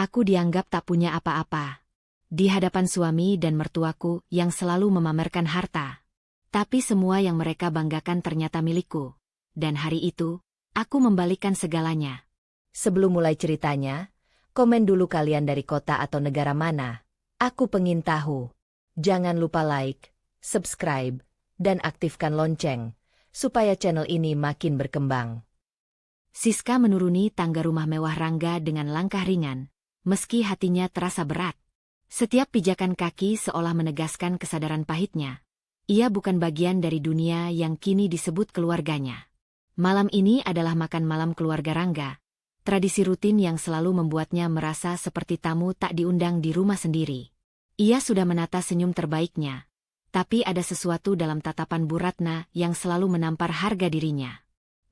Aku dianggap tak punya apa-apa. Di hadapan suami dan mertuaku yang selalu memamerkan harta. Tapi semua yang mereka banggakan ternyata milikku. Dan hari itu, aku membalikkan segalanya. Sebelum mulai ceritanya, komen dulu kalian dari kota atau negara mana. Aku pengen tahu. Jangan lupa like, subscribe, dan aktifkan lonceng, supaya channel ini makin berkembang. Siska menuruni tangga rumah mewah Rangga dengan langkah ringan, meski hatinya terasa berat. Setiap pijakan kaki seolah menegaskan kesadaran pahitnya. Ia bukan bagian dari dunia yang kini disebut keluarganya. Malam ini adalah makan malam keluarga Rangga. Tradisi rutin yang selalu membuatnya merasa seperti tamu tak diundang di rumah sendiri. Ia sudah menata senyum terbaiknya. Tapi ada sesuatu dalam tatapan Bu Ratna yang selalu menampar harga dirinya.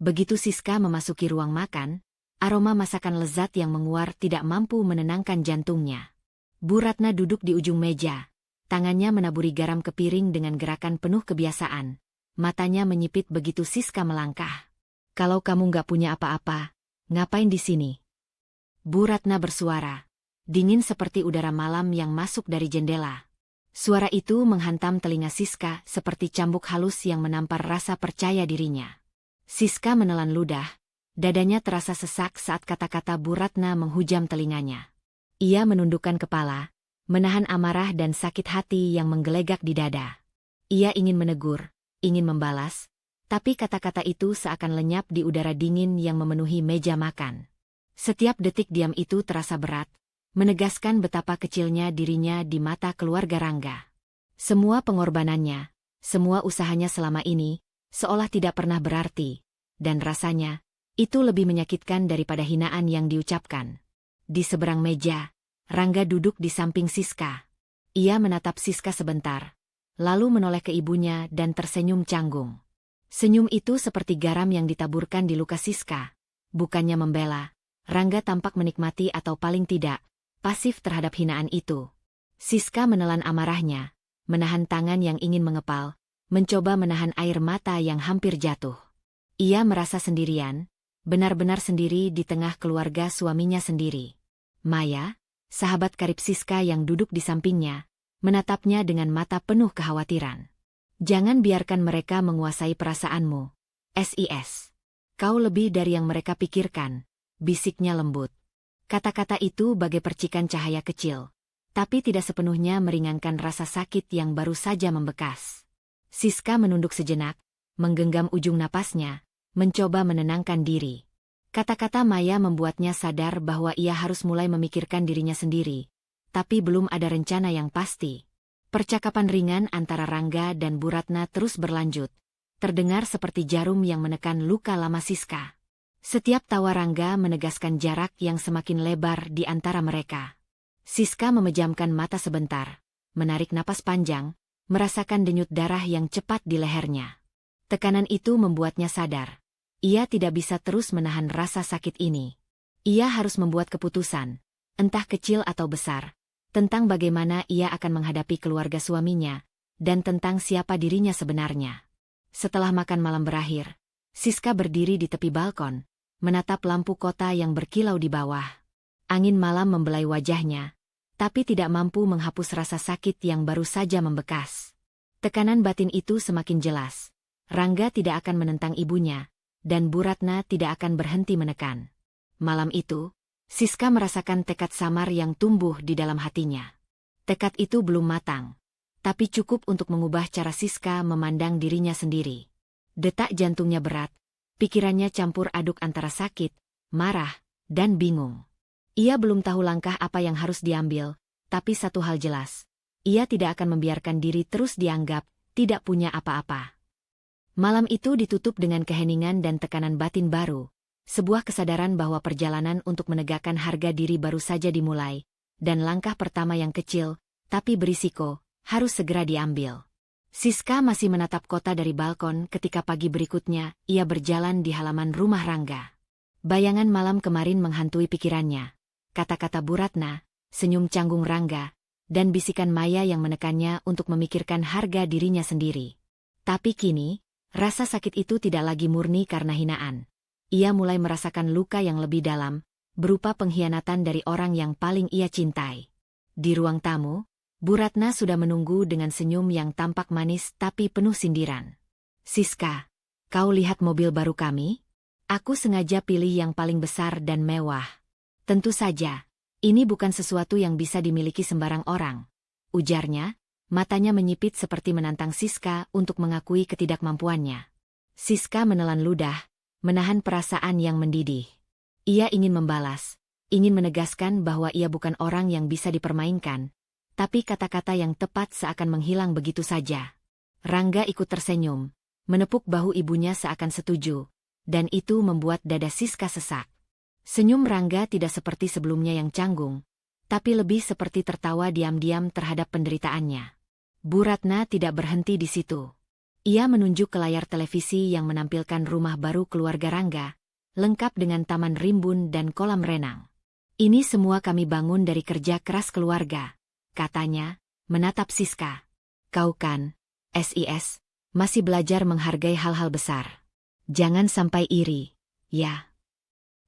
Begitu Siska memasuki ruang makan, aroma masakan lezat yang menguar tidak mampu menenangkan jantungnya. Bu Ratna duduk di ujung meja. Tangannya menaburi garam ke piring dengan gerakan penuh kebiasaan. Matanya menyipit begitu Siska melangkah. Kalau kamu nggak punya apa-apa, ngapain di sini? Bu Ratna bersuara. Dingin seperti udara malam yang masuk dari jendela. Suara itu menghantam telinga Siska seperti cambuk halus yang menampar rasa percaya dirinya. Siska menelan ludah. Dadanya terasa sesak saat kata-kata Bu Ratna menghujam telinganya. Ia menundukkan kepala, menahan amarah dan sakit hati yang menggelegak di dada. Ia ingin menegur, ingin membalas, tapi kata-kata itu seakan lenyap di udara dingin yang memenuhi meja makan. Setiap detik diam itu terasa berat, menegaskan betapa kecilnya dirinya di mata keluarga Rangga. Semua pengorbanannya, semua usahanya selama ini, seolah tidak pernah berarti, dan rasanya, itu lebih menyakitkan daripada hinaan yang diucapkan. Di seberang meja, Rangga duduk di samping Siska. Ia menatap Siska sebentar, lalu menoleh ke ibunya dan tersenyum canggung. Senyum itu seperti garam yang ditaburkan di luka Siska. Bukannya membela, Rangga tampak menikmati atau paling tidak, pasif terhadap hinaan itu. Siska menelan amarahnya, menahan tangan yang ingin mengepal, mencoba menahan air mata yang hampir jatuh. Ia merasa sendirian, benar-benar sendiri di tengah keluarga suaminya sendiri. Maya, sahabat karib Siska yang duduk di sampingnya, menatapnya dengan mata penuh kekhawatiran. Jangan biarkan mereka menguasai perasaanmu. SIS. Kau lebih dari yang mereka pikirkan, bisiknya lembut. Kata-kata itu bagai percikan cahaya kecil, tapi tidak sepenuhnya meringankan rasa sakit yang baru saja membekas. Siska menunduk sejenak, menggenggam ujung napasnya, mencoba menenangkan diri. Kata-kata Maya membuatnya sadar bahwa ia harus mulai memikirkan dirinya sendiri, tapi belum ada rencana yang pasti. Percakapan ringan antara Rangga dan Bu Ratna terus berlanjut, terdengar seperti jarum yang menekan luka lama Siska. Setiap tawa Rangga menegaskan jarak yang semakin lebar di antara mereka. Siska memejamkan mata sebentar, menarik napas panjang, merasakan denyut darah yang cepat di lehernya. Tekanan itu membuatnya sadar. Ia tidak bisa terus menahan rasa sakit ini. Ia harus membuat keputusan, entah kecil atau besar, tentang bagaimana ia akan menghadapi keluarga suaminya, dan tentang siapa dirinya sebenarnya. Setelah makan malam berakhir, Siska berdiri di tepi balkon, menatap lampu kota yang berkilau di bawah. Angin malam membelai wajahnya, tapi tidak mampu menghapus rasa sakit yang baru saja membekas. Tekanan batin itu semakin jelas. Rangga tidak akan menentang ibunya, dan Bu Ratna tidak akan berhenti menekan. Malam itu, Siska merasakan tekad samar yang tumbuh di dalam hatinya. Tekad itu belum matang, tapi cukup untuk mengubah cara Siska memandang dirinya sendiri. Detak jantungnya berat, pikirannya campur aduk antara sakit, marah, dan bingung. Ia belum tahu langkah apa yang harus diambil, tapi satu hal jelas. Ia tidak akan membiarkan diri terus dianggap tidak punya apa-apa. Malam itu ditutup dengan keheningan dan tekanan batin baru, sebuah kesadaran bahwa perjalanan untuk menegakkan harga diri baru saja dimulai, dan langkah pertama yang kecil, tapi berisiko, harus segera diambil. Siska masih menatap kota dari balkon ketika pagi berikutnya ia berjalan di halaman rumah Rangga. Bayangan malam kemarin menghantui pikirannya. Kata-kata Bu Ratna, senyum canggung Rangga, dan bisikan Maya yang menekannya untuk memikirkan harga dirinya sendiri. Tapi kini, rasa sakit itu tidak lagi murni karena hinaan. Ia mulai merasakan luka yang lebih dalam, berupa pengkhianatan dari orang yang paling ia cintai. Di ruang tamu, Bu Ratna sudah menunggu dengan senyum yang tampak manis tapi penuh sindiran. "Siska, kau lihat mobil baru kami? Aku sengaja pilih yang paling besar dan mewah. Tentu saja, ini bukan sesuatu yang bisa dimiliki sembarang orang," ujarnya, matanya menyipit seperti menantang Siska untuk mengakui ketidakmampuannya. Siska menelan ludah, menahan perasaan yang mendidih. Ia ingin membalas, ingin menegaskan bahwa ia bukan orang yang bisa dipermainkan, tapi kata-kata yang tepat seakan menghilang begitu saja. Rangga ikut tersenyum, menepuk bahu ibunya seakan setuju, dan itu membuat dada Siska sesak. Senyum Rangga tidak seperti sebelumnya yang canggung, tapi lebih seperti tertawa diam-diam terhadap penderitaannya. Bu Ratna tidak berhenti di situ. Ia menunjuk ke layar televisi yang menampilkan rumah baru keluarga Rangga, lengkap dengan taman rimbun dan kolam renang. "Ini semua kami bangun dari kerja keras keluarga," katanya, menatap Siska. "Kau kan, SIS, masih belajar menghargai hal-hal besar. Jangan sampai iri, ya."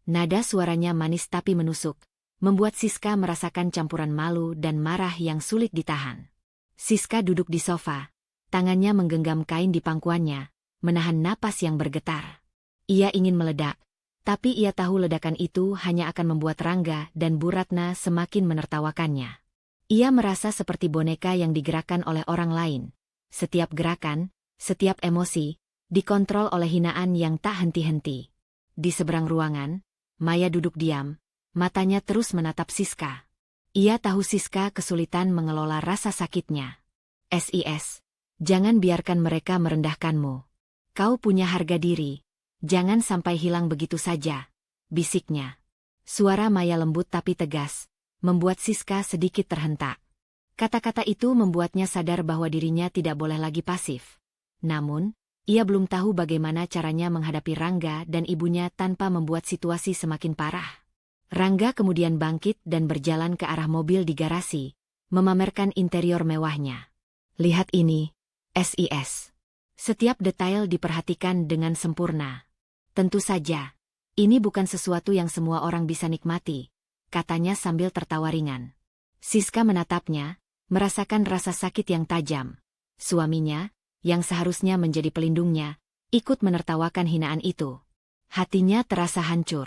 Nada suaranya manis tapi menusuk, membuat Siska merasakan campuran malu dan marah yang sulit ditahan. Siska duduk di sofa, tangannya menggenggam kain di pangkuannya, menahan napas yang bergetar. Ia ingin meledak, tapi ia tahu ledakan itu hanya akan membuat Rangga dan Bu Ratna semakin menertawakannya. Ia merasa seperti boneka yang digerakkan oleh orang lain. Setiap gerakan, setiap emosi, dikontrol oleh hinaan yang tak henti-henti. Di seberang ruangan, Maya duduk diam, matanya terus menatap Siska. Ia tahu Siska kesulitan mengelola rasa sakitnya. "SIS, jangan biarkan mereka merendahkanmu. Kau punya harga diri, jangan sampai hilang begitu saja," bisiknya. Suara Maya lembut tapi tegas, membuat Siska sedikit terhentak. Kata-kata itu membuatnya sadar bahwa dirinya tidak boleh lagi pasif. Namun, ia belum tahu bagaimana caranya menghadapi Rangga dan ibunya tanpa membuat situasi semakin parah. Rangga kemudian bangkit dan berjalan ke arah mobil di garasi, memamerkan interior mewahnya. "Lihat ini, SIS. Setiap detail diperhatikan dengan sempurna. Tentu saja, ini bukan sesuatu yang semua orang bisa nikmati," katanya sambil tertawa ringan. Siska menatapnya, merasakan rasa sakit yang tajam. Suaminya, yang seharusnya menjadi pelindungnya, ikut menertawakan hinaan itu. Hatinya terasa hancur.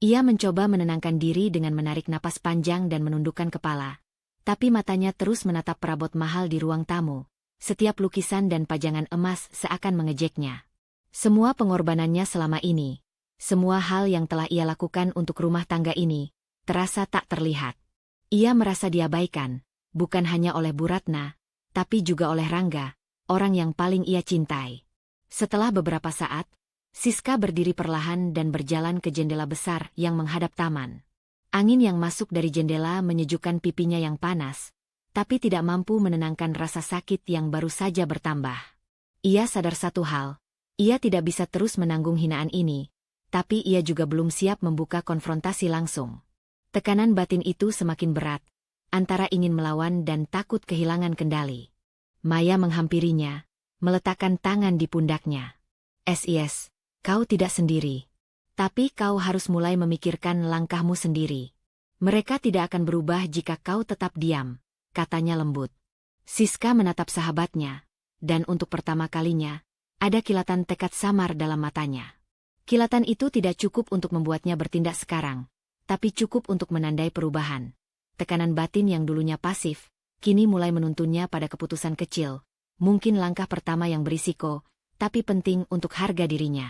Ia mencoba menenangkan diri dengan menarik napas panjang dan menundukkan kepala. Tapi matanya terus menatap perabot mahal di ruang tamu. Setiap lukisan dan pajangan emas seakan mengejeknya. Semua pengorbanannya selama ini, semua hal yang telah ia lakukan untuk rumah tangga ini, terasa tak terlihat. Ia merasa diabaikan, bukan hanya oleh Bu Ratna, tapi juga oleh Rangga, orang yang paling ia cintai. Setelah beberapa saat, Siska berdiri perlahan dan berjalan ke jendela besar yang menghadap taman. Angin yang masuk dari jendela menyejukkan pipinya yang panas, tapi tidak mampu menenangkan rasa sakit yang baru saja bertambah. Ia sadar satu hal, ia tidak bisa terus menanggung hinaan ini, tapi ia juga belum siap membuka konfrontasi langsung. Tekanan batin itu semakin berat, antara ingin melawan dan takut kehilangan kendali. Maya menghampirinya, meletakkan tangan di pundaknya. "SIS, kau tidak sendiri. Tapi kau harus mulai memikirkan langkahmu sendiri. Mereka tidak akan berubah jika kau tetap diam," katanya lembut. Siska menatap sahabatnya, dan untuk pertama kalinya, ada kilatan tekad samar dalam matanya. Kilatan itu tidak cukup untuk membuatnya bertindak sekarang, tapi cukup untuk menandai perubahan. Tekanan batin yang dulunya pasif, kini mulai menuntunnya pada keputusan kecil, mungkin langkah pertama yang berisiko, tapi penting untuk harga dirinya.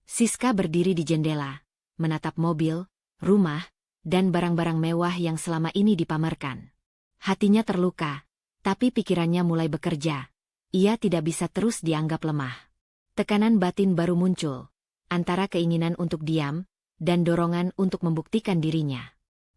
Siska berdiri di jendela, menatap mobil, rumah, dan barang-barang mewah yang selama ini dipamerkan. Hatinya terluka, tapi pikirannya mulai bekerja. Ia tidak bisa terus dianggap lemah. Tekanan batin baru muncul, antara keinginan untuk diam, dan dorongan untuk membuktikan dirinya.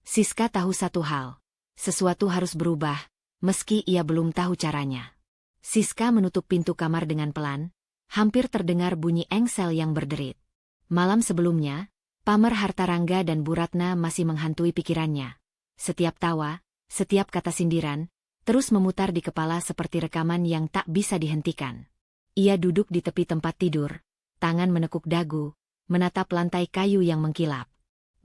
Siska tahu satu hal, sesuatu harus berubah, meski ia belum tahu caranya. Siska menutup pintu kamar dengan pelan, hampir terdengar bunyi engsel yang berderit. Malam sebelumnya, pamer harta Rangga dan Bu Ratna masih menghantui pikirannya. Setiap tawa, setiap kata sindiran, terus memutar di kepala seperti rekaman yang tak bisa dihentikan. Ia duduk di tepi tempat tidur, tangan menekuk dagu, menatap lantai kayu yang mengkilap.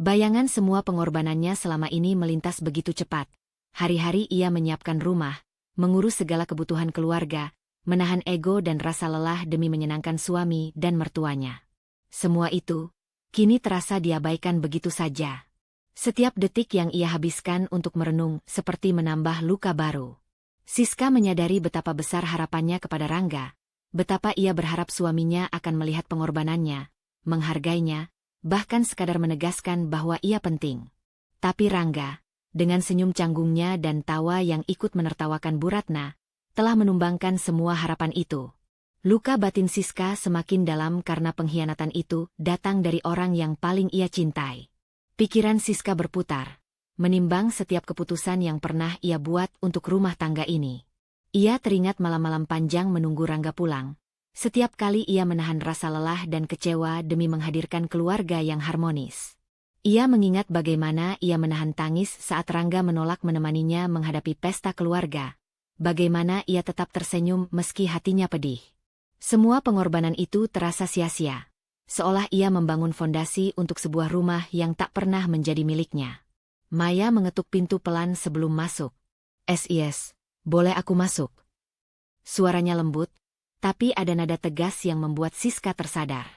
Bayangan semua pengorbanannya selama ini melintas begitu cepat. Hari-hari ia menyiapkan rumah, mengurus segala kebutuhan keluarga, menahan ego dan rasa lelah demi menyenangkan suami dan mertuanya. Semua itu, kini terasa diabaikan begitu saja. Setiap detik yang ia habiskan untuk merenung seperti menambah luka baru. Siska menyadari betapa besar harapannya kepada Rangga, betapa ia berharap suaminya akan melihat pengorbanannya, menghargainya, bahkan sekadar menegaskan bahwa ia penting. Tapi Rangga, dengan senyum canggungnya dan tawa yang ikut menertawakan Bu Ratna, telah menumbangkan semua harapan itu. Luka batin Siska semakin dalam karena pengkhianatan itu datang dari orang yang paling ia cintai. Pikiran Siska berputar, menimbang setiap keputusan yang pernah ia buat untuk rumah tangga ini. Ia teringat malam-malam panjang menunggu Rangga pulang. Setiap kali ia menahan rasa lelah dan kecewa demi menghadirkan keluarga yang harmonis. Ia mengingat bagaimana ia menahan tangis saat Rangga menolak menemaninya menghadapi pesta keluarga. Bagaimana ia tetap tersenyum meski hatinya pedih. Semua pengorbanan itu terasa sia-sia. Seolah ia membangun fondasi untuk sebuah rumah yang tak pernah menjadi miliknya. Maya mengetuk pintu pelan sebelum masuk. "Sis, boleh aku masuk?" Suaranya lembut, tapi ada nada tegas yang membuat Siska tersadar.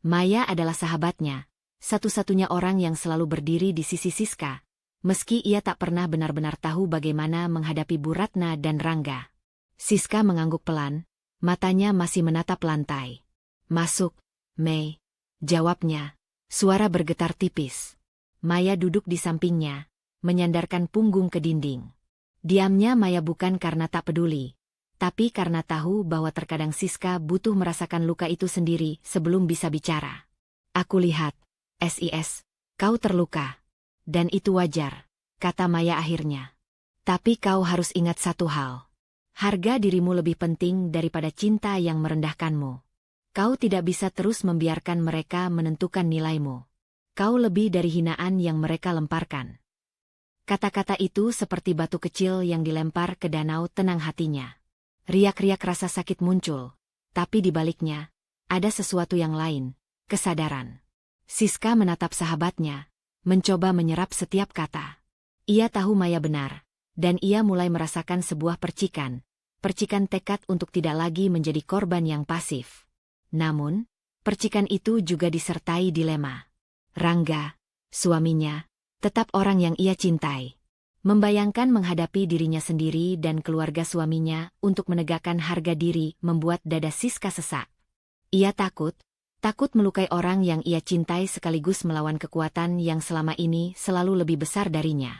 Maya adalah sahabatnya, satu-satunya orang yang selalu berdiri di sisi Siska, meski ia tak pernah benar-benar tahu bagaimana menghadapi Bu Ratna dan Rangga. Siska mengangguk pelan, matanya masih menatap lantai. "Masuk, Mei," jawabnya, suara bergetar tipis. Maya duduk di sampingnya, menyandarkan punggung ke dinding. Diamnya Maya bukan karena tak peduli, tapi karena tahu bahwa terkadang Siska butuh merasakan luka itu sendiri sebelum bisa bicara. "Aku lihat, Sis, kau terluka. Dan itu wajar," kata Maya akhirnya. "Tapi kau harus ingat satu hal. Harga dirimu lebih penting daripada cinta yang merendahkanmu. Kau tidak bisa terus membiarkan mereka menentukan nilaimu. Kau lebih dari hinaan yang mereka lemparkan." Kata-kata itu seperti batu kecil yang dilempar ke danau tenang hatinya. Riak-riak rasa sakit muncul, tapi di baliknya, ada sesuatu yang lain, kesadaran. Siska menatap sahabatnya, mencoba menyerap setiap kata. Ia tahu Maya benar, dan ia mulai merasakan sebuah percikan tekad untuk tidak lagi menjadi korban yang pasif. Namun, percikan itu juga disertai dilema. Rangga, suaminya, tetap orang yang ia cintai. Membayangkan menghadapi dirinya sendiri dan keluarga suaminya untuk menegakkan harga diri membuat dada Siska sesak. Ia takut melukai orang yang ia cintai sekaligus melawan kekuatan yang selama ini selalu lebih besar darinya.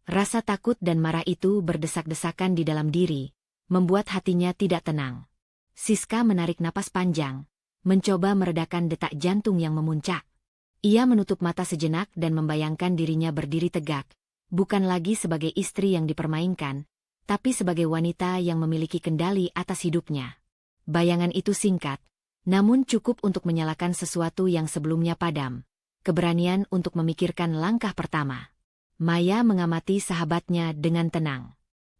Rasa takut dan marah itu berdesak-desakan di dalam diri, membuat hatinya tidak tenang. Siska menarik napas panjang, mencoba meredakan detak jantung yang memuncak. Ia menutup mata sejenak dan membayangkan dirinya berdiri tegak, bukan lagi sebagai istri yang dipermainkan, tapi sebagai wanita yang memiliki kendali atas hidupnya. Bayangan itu singkat, namun cukup untuk menyalakan sesuatu yang sebelumnya padam, keberanian untuk memikirkan langkah pertama. Maya mengamati sahabatnya dengan tenang.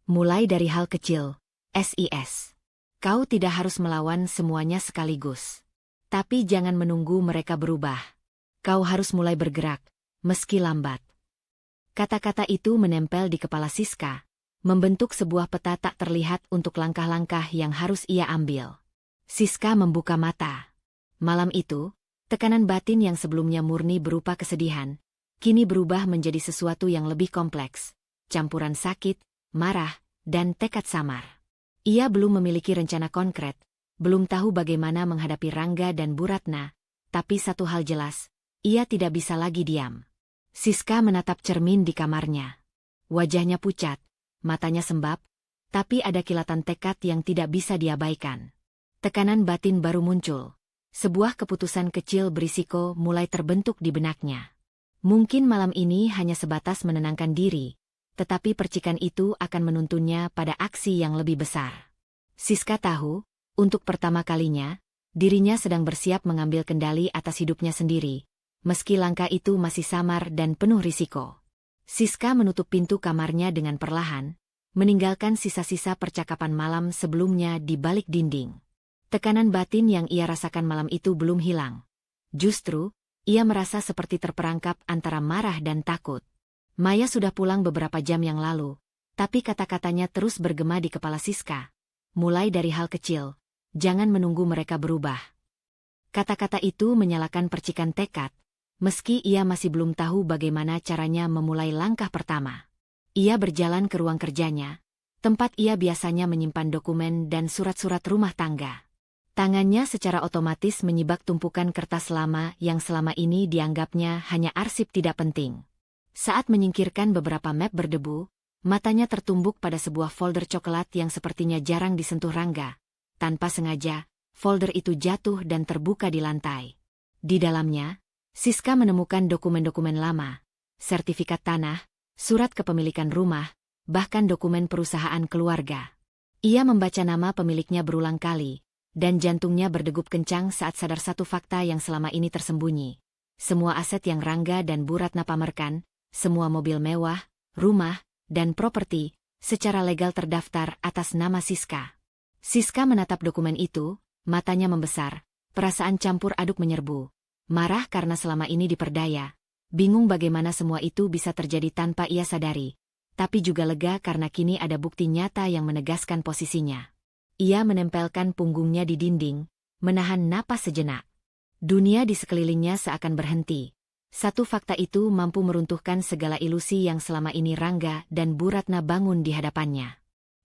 "Mulai dari hal kecil, Sis. Kau tidak harus melawan semuanya sekaligus. Tapi jangan menunggu mereka berubah. Kau harus mulai bergerak, meski lambat." Kata-kata itu menempel di kepala Siska, membentuk sebuah peta tak terlihat untuk langkah-langkah yang harus ia ambil. Siska membuka mata. Malam itu, tekanan batin yang sebelumnya murni berupa kesedihan, kini berubah menjadi sesuatu yang lebih kompleks, campuran sakit, marah, dan tekad samar. Ia belum memiliki rencana konkret, belum tahu bagaimana menghadapi Rangga dan Bu Ratna, tapi satu hal jelas, ia tidak bisa lagi diam. Siska menatap cermin di kamarnya. Wajahnya pucat, matanya sembab, tapi ada kilatan tekad yang tidak bisa diabaikan. Tekanan batin baru muncul. Sebuah keputusan kecil berisiko mulai terbentuk di benaknya. Mungkin malam ini hanya sebatas menenangkan diri, tetapi percikan itu akan menuntunnya pada aksi yang lebih besar. Siska tahu, untuk pertama kalinya, dirinya sedang bersiap mengambil kendali atas hidupnya sendiri, meski langkah itu masih samar dan penuh risiko. Siska menutup pintu kamarnya dengan perlahan, meninggalkan sisa-sisa percakapan malam sebelumnya di balik dinding. Tekanan batin yang ia rasakan malam itu belum hilang. Justru, Ia merasa seperti terperangkap antara marah dan takut. Maya sudah pulang beberapa jam yang lalu, tapi kata-katanya terus bergema di kepala Siska. Mulai dari hal kecil, jangan menunggu mereka berubah. Kata-kata itu menyalakan percikan tekad, meski ia masih belum tahu bagaimana caranya memulai langkah pertama. Ia berjalan ke ruang kerjanya, tempat ia biasanya menyimpan dokumen dan surat-surat rumah tangga. Tangannya secara otomatis menyibak tumpukan kertas lama yang selama ini dianggapnya hanya arsip tidak penting. Saat menyingkirkan beberapa map berdebu, matanya tertumbuk pada sebuah folder coklat yang sepertinya jarang disentuh Rangga. Tanpa sengaja, folder itu jatuh dan terbuka di lantai. Di dalamnya, Siska menemukan dokumen-dokumen lama, sertifikat tanah, surat kepemilikan rumah, bahkan dokumen perusahaan keluarga. Ia membaca nama pemiliknya berulang kali, dan jantungnya berdegup kencang saat sadar satu fakta yang selama ini tersembunyi. Semua aset yang Rangga dan Bu Ratna pamerkan, semua mobil mewah, rumah, dan properti, secara legal terdaftar atas nama Siska. Siska menatap dokumen itu, matanya membesar, perasaan campur aduk menyerbu. Marah karena selama ini diperdaya, bingung bagaimana semua itu bisa terjadi tanpa ia sadari, tapi juga lega karena kini ada bukti nyata yang menegaskan posisinya. Ia menempelkan punggungnya di dinding, menahan napas sejenak. Dunia di sekelilingnya seakan berhenti. Satu fakta itu mampu meruntuhkan segala ilusi yang selama ini Rangga dan Bu Ratna bangun di hadapannya.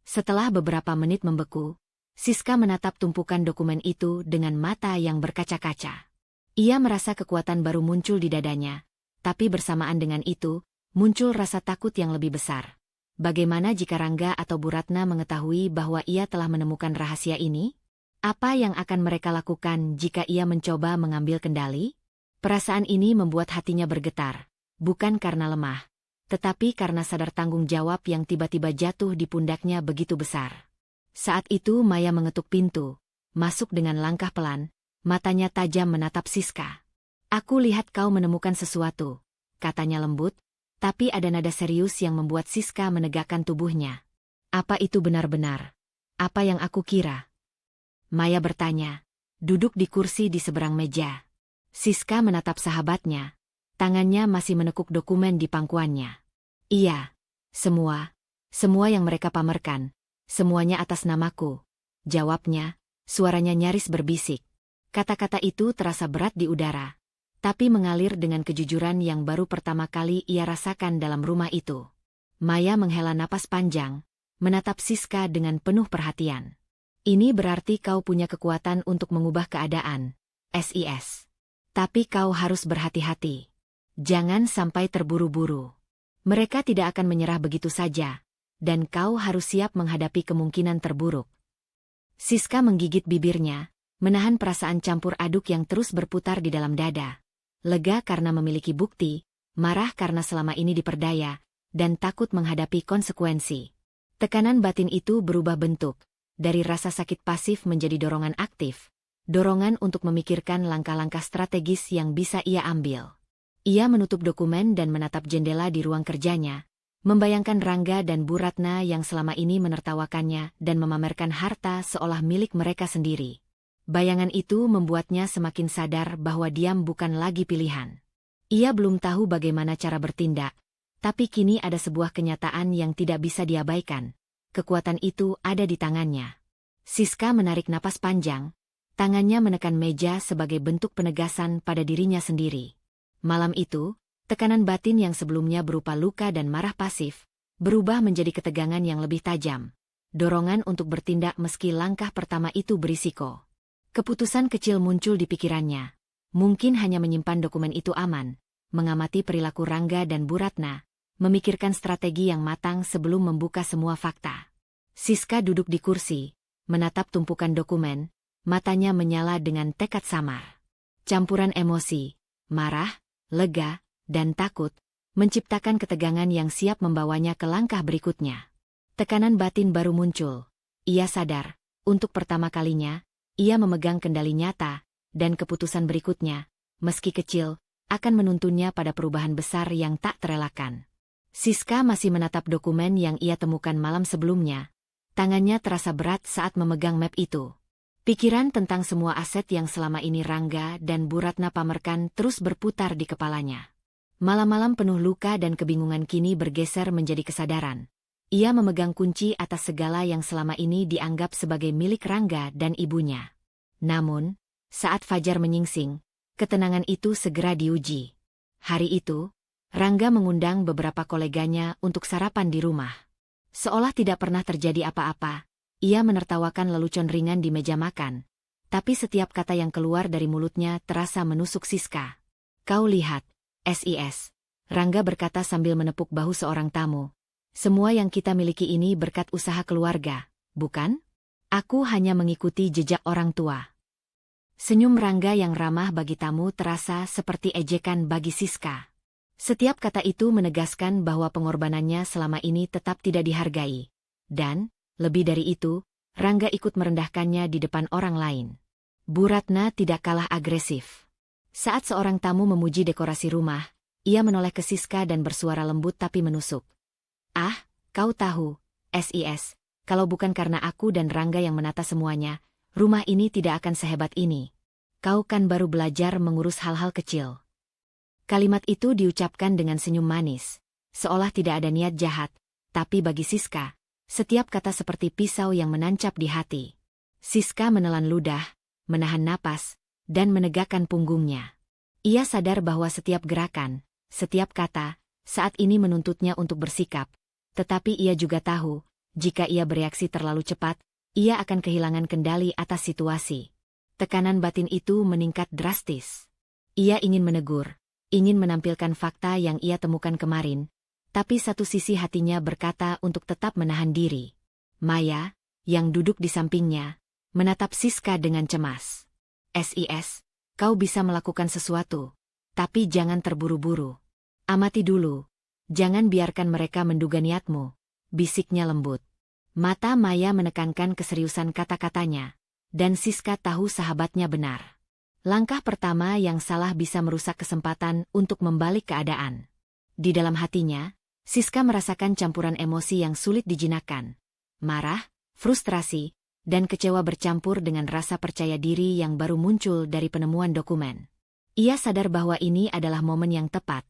Setelah beberapa menit membeku, Siska menatap tumpukan dokumen itu dengan mata yang berkaca-kaca. Ia merasa kekuatan baru muncul di dadanya, tapi bersamaan dengan itu, muncul rasa takut yang lebih besar. Bagaimana jika Rangga atau Bu Ratna mengetahui bahwa ia telah menemukan rahasia ini? Apa yang akan mereka lakukan jika ia mencoba mengambil kendali? Perasaan ini membuat hatinya bergetar, bukan karena lemah, tetapi karena sadar tanggung jawab yang tiba-tiba jatuh di pundaknya begitu besar. Saat itu Maya mengetuk pintu, masuk dengan langkah pelan, matanya tajam menatap Siska. "Aku lihat kau menemukan sesuatu," katanya lembut, tapi ada nada serius yang membuat Siska menegakkan tubuhnya. "Apa itu benar-benar? Apa yang aku kira?" Maya bertanya, duduk di kursi di seberang meja. Siska menatap sahabatnya, tangannya masih menekuk dokumen di pangkuannya. "Iya, semua yang mereka pamerkan, semuanya atas namaku," jawabnya, suaranya nyaris berbisik. Kata-kata itu terasa berat di udara, tapi mengalir dengan kejujuran yang baru pertama kali ia rasakan dalam rumah itu. Maya menghela napas panjang, menatap Siska dengan penuh perhatian. "Ini berarti kau punya kekuatan untuk mengubah keadaan, SIS. Tapi kau harus berhati-hati. Jangan sampai terburu-buru. Mereka tidak akan menyerah begitu saja, dan kau harus siap menghadapi kemungkinan terburuk." Siska menggigit bibirnya, menahan perasaan campur aduk yang terus berputar di dalam dada. Lega karena memiliki bukti, marah karena selama ini diperdaya, dan takut menghadapi konsekuensi. Tekanan batin itu berubah bentuk, dari rasa sakit pasif menjadi dorongan aktif, dorongan untuk memikirkan langkah-langkah strategis yang bisa ia ambil. Ia menutup dokumen dan menatap jendela di ruang kerjanya, membayangkan Rangga dan Bu Ratna yang selama ini menertawakannya dan memamerkan harta seolah milik mereka sendiri. Bayangan itu membuatnya semakin sadar bahwa diam bukan lagi pilihan. Ia belum tahu bagaimana cara bertindak, tapi kini ada sebuah kenyataan yang tidak bisa diabaikan. Kekuatan itu ada di tangannya. Siska menarik napas panjang, tangannya menekan meja sebagai bentuk penegasan pada dirinya sendiri. Malam itu, tekanan batin yang sebelumnya berupa luka dan marah pasif, berubah menjadi ketegangan yang lebih tajam. Dorongan untuk bertindak meski langkah pertama itu berisiko. Keputusan kecil muncul di pikirannya. Mungkin hanya menyimpan dokumen itu aman, mengamati perilaku Rangga dan Bu Ratna, memikirkan strategi yang matang sebelum membuka semua fakta. Siska duduk di kursi, menatap tumpukan dokumen, matanya menyala dengan tekad samar. Campuran emosi, marah, lega, dan takut, menciptakan ketegangan yang siap membawanya ke langkah berikutnya. Tekanan batin baru muncul. Ia sadar, untuk pertama kalinya, ia memegang kendali nyata, dan keputusan berikutnya, meski kecil, akan menuntunnya pada perubahan besar yang tak terelakkan. Siska masih menatap dokumen yang ia temukan malam sebelumnya. Tangannya terasa berat saat memegang map itu. Pikiran tentang semua aset yang selama ini Rangga dan Bu Ratna pamerkan terus berputar di kepalanya. Malam-malam penuh luka dan kebingungan kini bergeser menjadi kesadaran. Ia memegang kunci atas segala yang selama ini dianggap sebagai milik Rangga dan ibunya. Namun, saat fajar menyingsing, ketenangan itu segera diuji. Hari itu, Rangga mengundang beberapa koleganya untuk sarapan di rumah. Seolah tidak pernah terjadi apa-apa, ia menertawakan lelucon ringan di meja makan. Tapi setiap kata yang keluar dari mulutnya terasa menusuk Siska. "Kau lihat, SIS," Rangga berkata sambil menepuk bahu seorang tamu. "Semua yang kita miliki ini berkat usaha keluarga, bukan? Aku hanya mengikuti jejak orang tua." Senyum Rangga yang ramah bagi tamu terasa seperti ejekan bagi Siska. Setiap kata itu menegaskan bahwa pengorbanannya selama ini tetap tidak dihargai. Dan, lebih dari itu, Rangga ikut merendahkannya di depan orang lain. Bu Ratna tidak kalah agresif. Saat seorang tamu memuji dekorasi rumah, ia menoleh ke Siska dan bersuara lembut tapi menusuk. "Ah, kau tahu, SIS, kalau bukan karena aku dan Rangga yang menata semuanya, rumah ini tidak akan sehebat ini. Kau kan baru belajar mengurus hal-hal kecil." Kalimat itu diucapkan dengan senyum manis, seolah tidak ada niat jahat, tapi bagi Siska, setiap kata seperti pisau yang menancap di hati. Siska menelan ludah, menahan napas, dan menegakkan punggungnya. Ia sadar bahwa setiap gerakan, setiap kata, saat ini menuntutnya untuk bersikap, tetapi ia juga tahu, jika ia bereaksi terlalu cepat, ia akan kehilangan kendali atas situasi. Tekanan batin itu meningkat drastis. Ia ingin menegur, ingin menampilkan fakta yang ia temukan kemarin, tapi satu sisi hatinya berkata untuk tetap menahan diri. Maya, yang duduk di sampingnya, menatap Siska dengan cemas. "SIS, kau bisa melakukan sesuatu, tapi jangan terburu-buru. Amati dulu, jangan biarkan mereka menduga niatmu," bisiknya lembut. Mata Maya menekankan keseriusan kata-katanya, dan Siska tahu sahabatnya benar. Langkah pertama yang salah bisa merusak kesempatan untuk membalik keadaan. Di dalam hatinya, Siska merasakan campuran emosi yang sulit dijinakkan. Marah, frustrasi, dan kecewa bercampur dengan rasa percaya diri yang baru muncul dari penemuan dokumen. Ia sadar bahwa ini adalah momen yang tepat,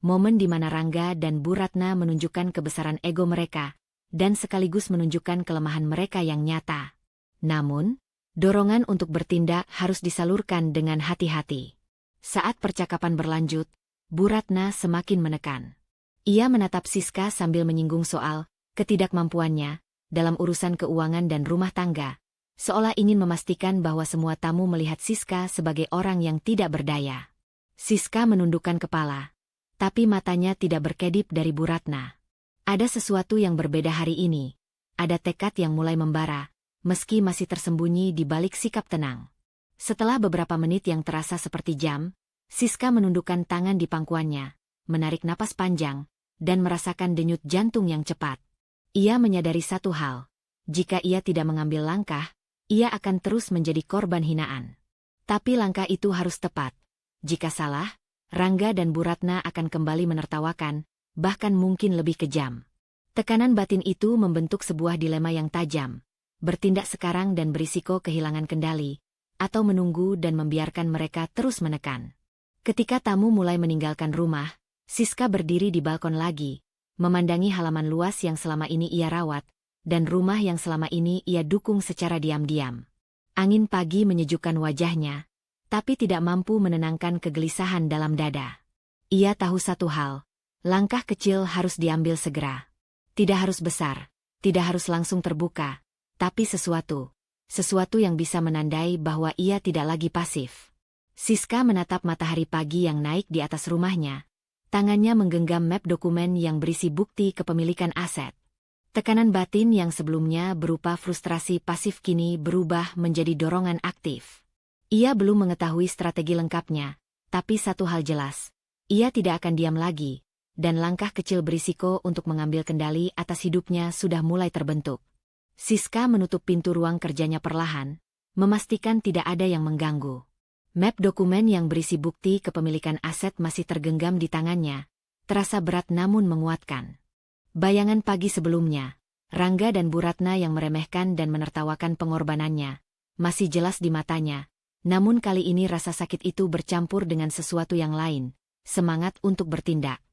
momen di mana Rangga dan Bu Ratna menunjukkan kebesaran ego mereka, dan sekaligus menunjukkan kelemahan mereka yang nyata. Namun, dorongan untuk bertindak harus disalurkan dengan hati-hati. Saat percakapan berlanjut, Bu Ratna semakin menekan. Ia menatap Siska sambil menyinggung soal ketidakmampuannya dalam urusan keuangan dan rumah tangga, seolah ingin memastikan bahwa semua tamu melihat Siska sebagai orang yang tidak berdaya. Siska menundukkan kepala, tapi matanya tidak berkedip dari Bu Ratna. Ada sesuatu yang berbeda hari ini, ada tekad yang mulai membara, meski masih tersembunyi di balik sikap tenang. Setelah beberapa menit yang terasa seperti jam, Siska menundukkan tangan di pangkuannya, menarik napas panjang, dan merasakan denyut jantung yang cepat. Ia menyadari satu hal, jika ia tidak mengambil langkah, ia akan terus menjadi korban hinaan. Tapi langkah itu harus tepat. Jika salah, Rangga dan Bu Ratna akan kembali menertawakan, bahkan mungkin lebih kejam. Tekanan batin itu membentuk sebuah dilema yang tajam. Bertindak sekarang dan berisiko kehilangan kendali, atau menunggu dan membiarkan mereka terus menekan. Ketika tamu mulai meninggalkan rumah, Siska berdiri di balkon lagi, memandangi halaman luas yang selama ini ia rawat, dan rumah yang selama ini ia dukung secara diam-diam. Angin pagi menyejukkan wajahnya, tapi tidak mampu menenangkan kegelisahan dalam dada. Ia tahu satu hal, langkah kecil harus diambil segera. Tidak harus besar, tidak harus langsung terbuka, tapi sesuatu yang bisa menandai bahwa ia tidak lagi pasif. Siska menatap matahari pagi yang naik di atas rumahnya. Tangannya menggenggam map dokumen yang berisi bukti kepemilikan aset. Tekanan batin yang sebelumnya berupa frustrasi pasif kini berubah menjadi dorongan aktif. Ia belum mengetahui strategi lengkapnya, tapi satu hal jelas, ia tidak akan diam lagi, dan langkah kecil berisiko untuk mengambil kendali atas hidupnya sudah mulai terbentuk. Siska menutup pintu ruang kerjanya perlahan, memastikan tidak ada yang mengganggu. Map dokumen yang berisi bukti kepemilikan aset masih tergenggam di tangannya, terasa berat namun menguatkan. Bayangan pagi sebelumnya, Rangga dan Bu Ratna yang meremehkan dan menertawakan pengorbanannya, masih jelas di matanya. Namun kali ini rasa sakit itu bercampur dengan sesuatu yang lain, semangat untuk bertindak.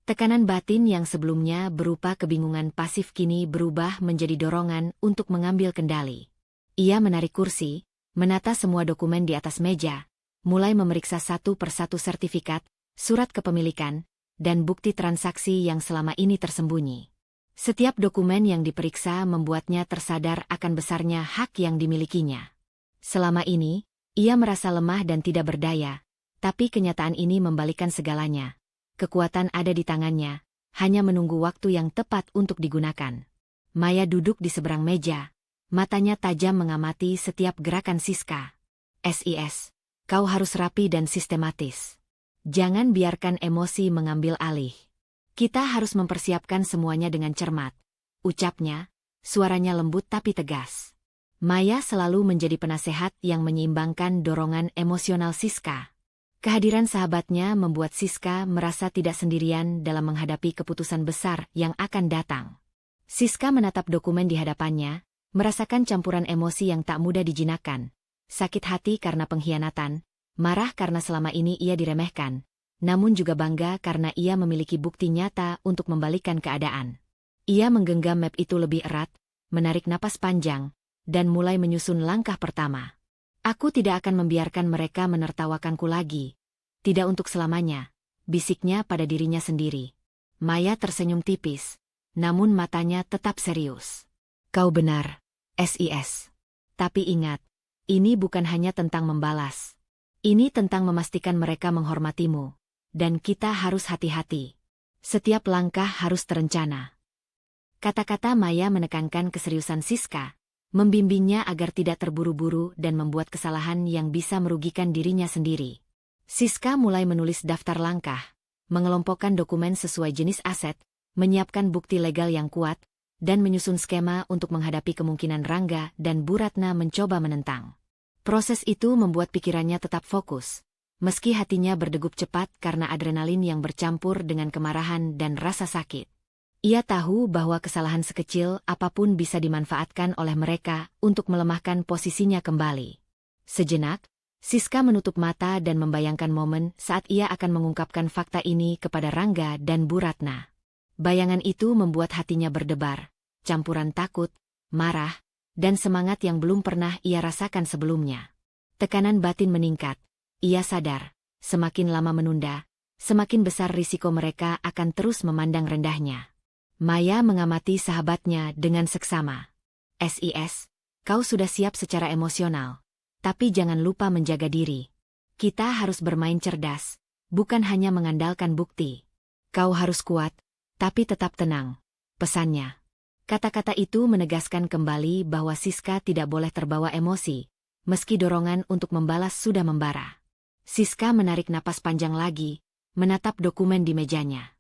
Tekanan batin yang sebelumnya berupa kebingungan pasif kini berubah menjadi dorongan untuk mengambil kendali. Ia menarik kursi, menata semua dokumen di atas meja, mulai memeriksa satu persatu sertifikat, surat kepemilikan, dan bukti transaksi yang selama ini tersembunyi. Setiap dokumen yang diperiksa membuatnya tersadar akan besarnya hak yang dimilikinya. Selama ini, ia merasa lemah dan tidak berdaya, tapi kenyataan ini membalikkan segalanya. Kekuatan ada di tangannya, hanya menunggu waktu yang tepat untuk digunakan. Maya duduk di seberang meja, matanya tajam mengamati setiap gerakan Siska. "SIS, kau harus rapi dan sistematis. Jangan biarkan emosi mengambil alih. Kita harus mempersiapkan semuanya dengan cermat," ucapnya, suaranya lembut tapi tegas. Maya selalu menjadi penasehat yang menyeimbangkan dorongan emosional Siska. Kehadiran sahabatnya membuat Siska merasa tidak sendirian dalam menghadapi keputusan besar yang akan datang. Siska menatap dokumen di hadapannya, merasakan campuran emosi yang tak mudah dijinakkan. Sakit hati karena pengkhianatan, marah karena selama ini ia diremehkan, namun juga bangga karena ia memiliki bukti nyata untuk membalikkan keadaan. Ia menggenggam map itu lebih erat, menarik napas panjang, dan mulai menyusun langkah pertama. "Aku tidak akan membiarkan mereka menertawakanku lagi. Tidak untuk selamanya," bisiknya pada dirinya sendiri. Maya tersenyum tipis, namun matanya tetap serius. "Kau benar, SIS. Tapi ingat, ini bukan hanya tentang membalas. Ini tentang memastikan mereka menghormatimu. Dan kita harus hati-hati. Setiap langkah harus terencana." Kata-kata Maya menekankan keseriusan Siska, membimbingnya agar tidak terburu-buru dan membuat kesalahan yang bisa merugikan dirinya sendiri. Siska mulai menulis daftar langkah, mengelompokkan dokumen sesuai jenis aset, menyiapkan bukti legal yang kuat, dan menyusun skema untuk menghadapi kemungkinan Rangga dan Bu Ratna mencoba menentang. Proses itu membuat pikirannya tetap fokus, meski hatinya berdegup cepat karena adrenalin yang bercampur dengan kemarahan dan rasa sakit. Ia tahu bahwa kesalahan sekecil apapun bisa dimanfaatkan oleh mereka untuk melemahkan posisinya kembali. Sejenak, Siska menutup mata dan membayangkan momen saat ia akan mengungkapkan fakta ini kepada Rangga dan Bu Ratna. Bayangan itu membuat hatinya berdebar, campuran takut, marah, dan semangat yang belum pernah ia rasakan sebelumnya. Tekanan batin meningkat. Ia sadar, semakin lama menunda, semakin besar risiko mereka akan terus memandang rendahnya. Maya mengamati sahabatnya dengan seksama. "SIS, kau sudah siap secara emosional. Tapi jangan lupa menjaga diri. Kita harus bermain cerdas, bukan hanya mengandalkan bukti. Kau harus kuat, tapi tetap tenang," pesannya. Kata-kata itu menegaskan kembali bahwa Siska tidak boleh terbawa emosi, meski dorongan untuk membalas sudah membara. Siska menarik napas panjang lagi, menatap dokumen di mejanya.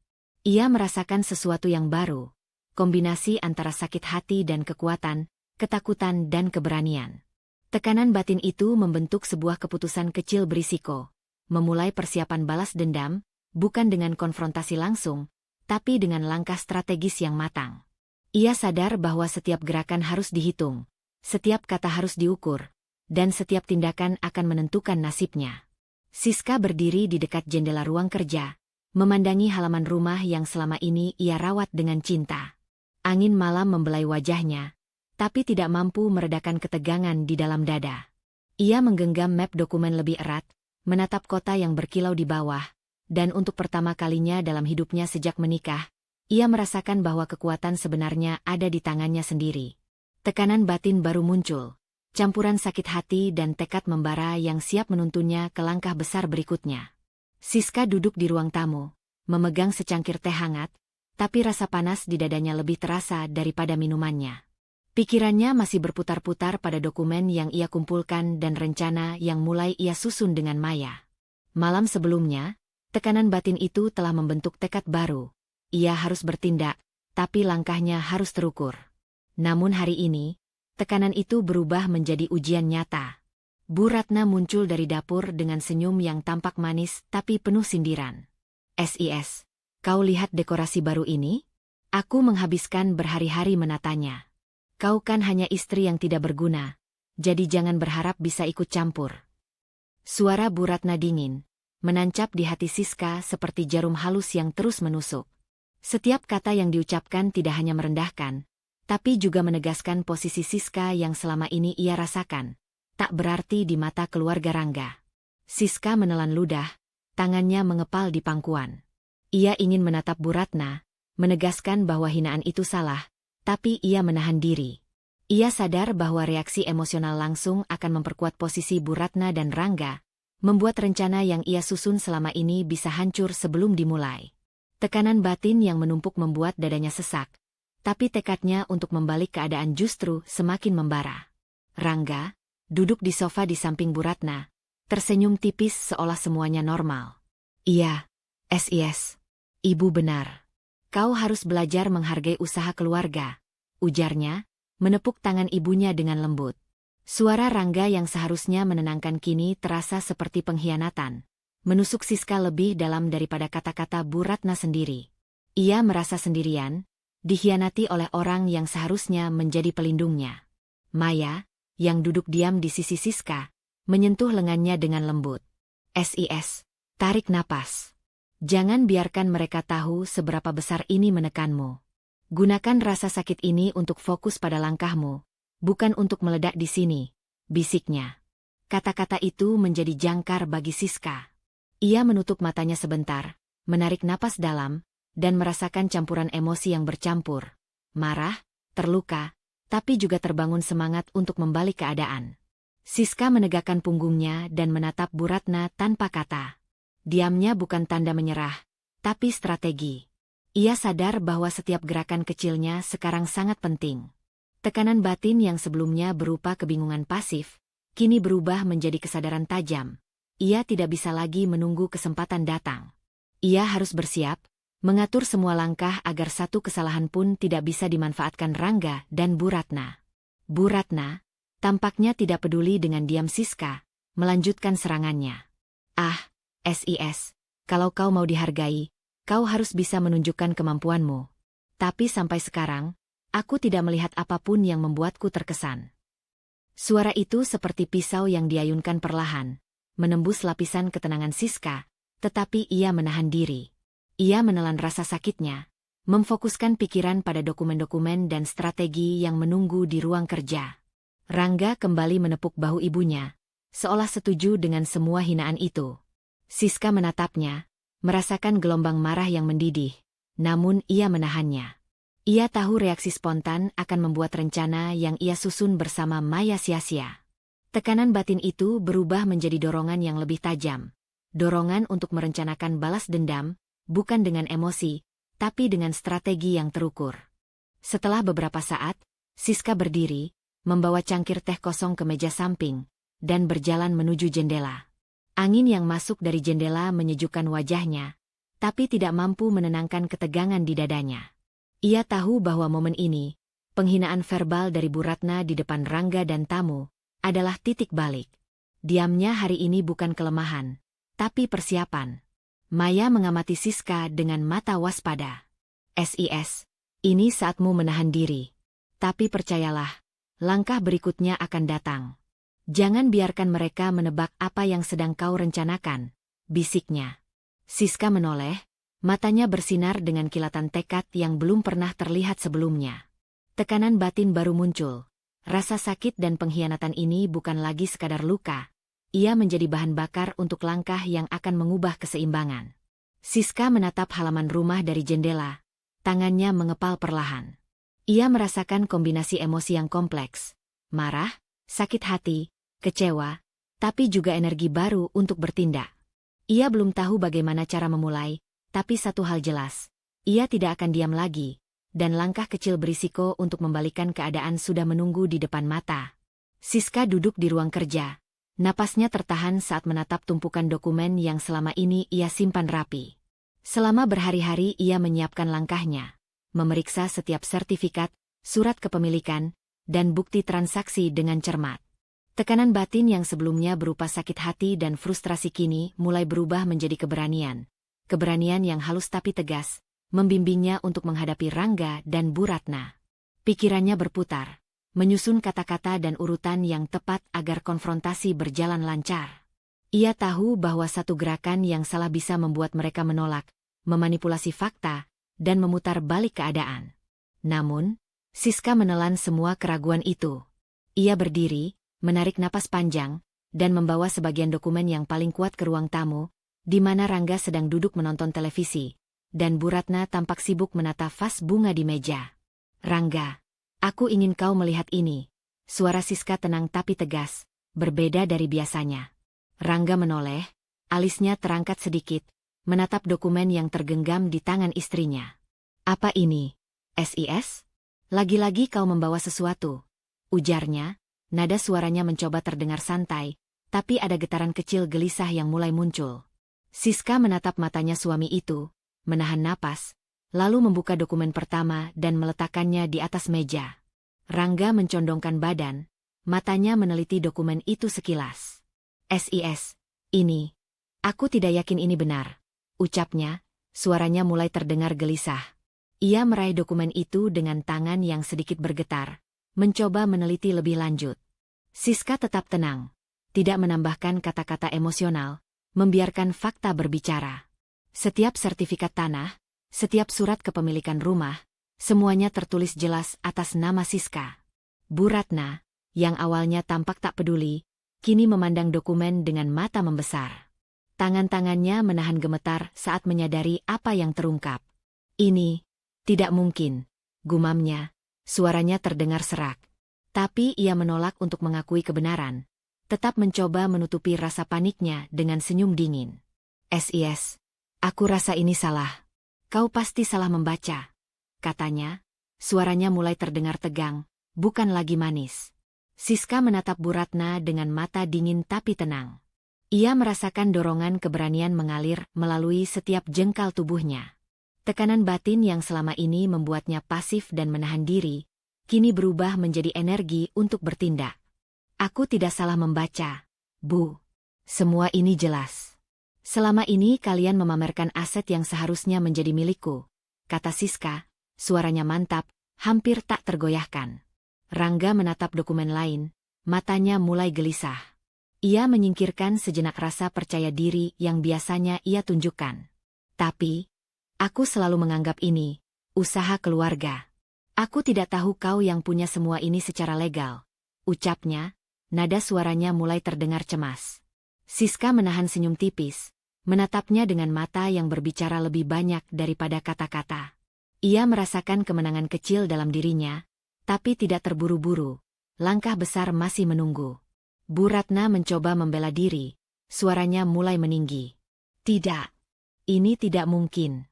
Ia merasakan sesuatu yang baru, kombinasi antara sakit hati dan kekuatan, ketakutan dan keberanian. Tekanan batin itu membentuk sebuah keputusan kecil berisiko, memulai persiapan balas dendam, bukan dengan konfrontasi langsung, tapi dengan langkah strategis yang matang. Ia sadar bahwa setiap gerakan harus dihitung, setiap kata harus diukur, dan setiap tindakan akan menentukan nasibnya. Siska berdiri di dekat jendela ruang kerja, memandangi halaman rumah yang selama ini ia rawat dengan cinta. Angin malam membelai wajahnya, tapi tidak mampu meredakan ketegangan di dalam dada. Ia menggenggam map dokumen lebih erat, menatap kota yang berkilau di bawah, dan untuk pertama kalinya dalam hidupnya sejak menikah, ia merasakan bahwa kekuatan sebenarnya ada di tangannya sendiri. Tekanan batin baru muncul, campuran sakit hati dan tekad membara yang siap menuntunnya ke langkah besar berikutnya. Siska duduk di ruang tamu, memegang secangkir teh hangat, tapi rasa panas di dadanya lebih terasa daripada minumannya. Pikirannya masih berputar-putar pada dokumen yang ia kumpulkan dan rencana yang mulai ia susun dengan Maya. Malam sebelumnya, tekanan batin itu telah membentuk tekad baru. Ia harus bertindak, tapi langkahnya harus terukur. Namun hari ini, tekanan itu berubah menjadi ujian nyata. Bu Ratna muncul dari dapur dengan senyum yang tampak manis tapi penuh sindiran. "SIS, kau lihat dekorasi baru ini? Aku menghabiskan berhari-hari menatanya. Kau kan hanya istri yang tidak berguna, jadi jangan berharap bisa ikut campur. Suara Bu Ratna dingin, menancap di hati Siska seperti jarum halus yang terus menusuk. Setiap kata yang diucapkan tidak hanya merendahkan, tapi juga menegaskan posisi Siska yang selama ini ia rasakan tak berarti di mata keluarga Rangga. Siska menelan ludah, tangannya mengepal di pangkuan. Ia ingin menatap Bu Ratna, menegaskan bahwa hinaan itu salah, tapi ia menahan diri. Ia sadar bahwa reaksi emosional langsung akan memperkuat posisi Bu Ratna dan Rangga, membuat rencana yang ia susun selama ini bisa hancur sebelum dimulai. Tekanan batin yang menumpuk membuat dadanya sesak, tapi tekadnya untuk membalik keadaan justru semakin membara. Rangga, duduk di sofa di samping Bu Ratna, tersenyum tipis seolah semuanya normal. Iya, SIS. Ibu benar. Kau harus belajar menghargai usaha keluarga, ujarnya, menepuk tangan ibunya dengan lembut. Suara Rangga yang seharusnya menenangkan kini terasa seperti pengkhianatan, menusuk Siska lebih dalam daripada kata-kata Bu Ratna sendiri. Ia merasa sendirian, dikhianati oleh orang yang seharusnya menjadi pelindungnya. Maya, yang duduk diam di sisi Siska, menyentuh lengannya dengan lembut. SIS, tarik napas. Jangan biarkan mereka tahu seberapa besar ini menekanmu. Gunakan rasa sakit ini untuk fokus pada langkahmu, bukan untuk meledak di sini, bisiknya. Kata-kata itu menjadi jangkar bagi Siska. Ia menutup matanya sebentar, menarik napas dalam, dan merasakan campuran emosi yang bercampur. Marah, terluka, tapi juga terbangun semangat untuk membalik keadaan. Siska menegakkan punggungnya dan menatap Bu Ratna tanpa kata. Diamnya bukan tanda menyerah, tapi strategi. Ia sadar bahwa setiap gerakan kecilnya sekarang sangat penting. Tekanan batin yang sebelumnya berupa kebingungan pasif, kini berubah menjadi kesadaran tajam. Ia tidak bisa lagi menunggu kesempatan datang. Ia harus bersiap, mengatur semua langkah agar satu kesalahan pun tidak bisa dimanfaatkan Rangga dan Bu Ratna. Bu Ratna, tampaknya tidak peduli dengan diam Siska, melanjutkan serangannya. Ah, SIS, kalau kau mau dihargai, kau harus bisa menunjukkan kemampuanmu. Tapi sampai sekarang, aku tidak melihat apapun yang membuatku terkesan. Suara itu seperti pisau yang diayunkan perlahan, menembus lapisan ketenangan Siska, tetapi ia menahan diri. Ia menelan rasa sakitnya, memfokuskan pikiran pada dokumen-dokumen dan strategi yang menunggu di ruang kerja. Rangga kembali menepuk bahu ibunya, seolah setuju dengan semua hinaan itu. Siska menatapnya, merasakan gelombang marah yang mendidih, namun ia menahannya. Ia tahu reaksi spontan akan membuat rencana yang ia susun bersama Maya sia-sia. Tekanan batin itu berubah menjadi dorongan yang lebih tajam. Dorongan untuk merencanakan balas dendam, bukan dengan emosi, tapi dengan strategi yang terukur. Setelah beberapa saat, Siska berdiri, membawa cangkir teh kosong ke meja samping, dan berjalan menuju jendela. Angin yang masuk dari jendela menyejukkan wajahnya, tapi tidak mampu menenangkan ketegangan di dadanya. Ia tahu bahwa momen ini, penghinaan verbal dari Bu Ratna di depan Rangga dan tamu, adalah titik balik. Diamnya hari ini bukan kelemahan, tapi persiapan. Maya mengamati Siska dengan mata waspada. SIS, ini saatmu menahan diri. Tapi percayalah, langkah berikutnya akan datang. Jangan biarkan mereka menebak apa yang sedang kau rencanakan, bisiknya. Siska menoleh, matanya bersinar dengan kilatan tekad yang belum pernah terlihat sebelumnya. Tekanan batin baru muncul. Rasa sakit dan pengkhianatan ini bukan lagi sekadar luka. Ia menjadi bahan bakar untuk langkah yang akan mengubah keseimbangan. Siska menatap halaman rumah dari jendela, tangannya mengepal perlahan. Ia merasakan kombinasi emosi yang kompleks. Marah, sakit hati, kecewa, tapi juga energi baru untuk bertindak. Ia belum tahu bagaimana cara memulai, tapi satu hal jelas, ia tidak akan diam lagi, dan langkah kecil berisiko untuk membalikkan keadaan sudah menunggu di depan mata. Siska duduk di ruang kerja, napasnya tertahan saat menatap tumpukan dokumen yang selama ini ia simpan rapi. Selama berhari-hari ia menyiapkan langkahnya, memeriksa setiap sertifikat, surat kepemilikan, dan bukti transaksi dengan cermat. Tekanan batin yang sebelumnya berupa sakit hati dan frustrasi kini mulai berubah menjadi keberanian. Keberanian yang halus tapi tegas, membimbingnya untuk menghadapi Rangga dan Bu Ratna. Pikirannya berputar. menyusun kata-kata dan urutan yang tepat agar konfrontasi berjalan lancar. Ia tahu bahwa satu gerakan yang salah bisa membuat mereka menolak, memanipulasi fakta, dan memutar balik keadaan. Namun, Siska menelan semua keraguan itu. Ia berdiri, menarik napas panjang, dan membawa sebagian dokumen yang paling kuat ke ruang tamu, di mana Rangga sedang duduk menonton televisi, dan Bu Ratna tampak sibuk menata vas bunga di meja. "Rangga, aku ingin kau melihat ini." Suara Siska tenang tapi tegas, berbeda dari biasanya. Rangga menoleh, alisnya terangkat sedikit, menatap dokumen yang tergenggam di tangan istrinya. "Apa ini? SIS? Lagi-lagi kau membawa sesuatu?" ujarnya, nada suaranya mencoba terdengar santai, tapi ada getaran kecil gelisah yang mulai muncul. Siska menatap matanya suami itu, menahan napas, lalu membuka dokumen pertama dan meletakkannya di atas meja. Rangga mencondongkan badan, matanya meneliti dokumen itu sekilas. "SIS, ini. Aku tidak yakin ini benar," ucapnya, suaranya mulai terdengar gelisah. Ia meraih dokumen itu dengan tangan yang sedikit bergetar, mencoba meneliti lebih lanjut. Siska tetap tenang, tidak menambahkan kata-kata emosional, membiarkan fakta berbicara. Setiap sertifikat tanah, setiap surat kepemilikan rumah, semuanya tertulis jelas atas nama Siska. Bu Ratna, yang awalnya tampak tak peduli, kini memandang dokumen dengan mata membesar. Tangan-tangannya menahan gemetar saat menyadari apa yang terungkap. "Ini tidak mungkin," gumamnya, suaranya terdengar serak. Tapi ia menolak untuk mengakui kebenaran, tetap mencoba menutupi rasa paniknya dengan senyum dingin. "SIS, aku rasa ini salah. Kau pasti salah membaca," katanya, suaranya mulai terdengar tegang, bukan lagi manis. Siska menatap Bu Ratna dengan mata dingin tapi tenang. Ia merasakan dorongan keberanian mengalir melalui setiap jengkal tubuhnya. Tekanan batin yang selama ini membuatnya pasif dan menahan diri, kini berubah menjadi energi untuk bertindak. "Aku tidak salah membaca, Bu. Semua ini jelas. Selama ini kalian memamerkan aset yang seharusnya menjadi milikku," kata Siska, suaranya mantap, hampir tak tergoyahkan. Rangga menatap dokumen lain, matanya mulai gelisah. Ia menyingkirkan sejenak rasa percaya diri yang biasanya ia tunjukkan. "Tapi, aku selalu menganggap ini usaha keluarga. Aku tidak tahu kau yang punya semua ini secara legal," ucapnya, nada suaranya mulai terdengar cemas. Siska menahan senyum tipis, menatapnya dengan mata yang berbicara lebih banyak daripada kata-kata. Ia merasakan kemenangan kecil dalam dirinya, tapi tidak terburu-buru, langkah besar masih menunggu. Bu Ratna mencoba membela diri, suaranya mulai meninggi. "Tidak. Ini tidak mungkin.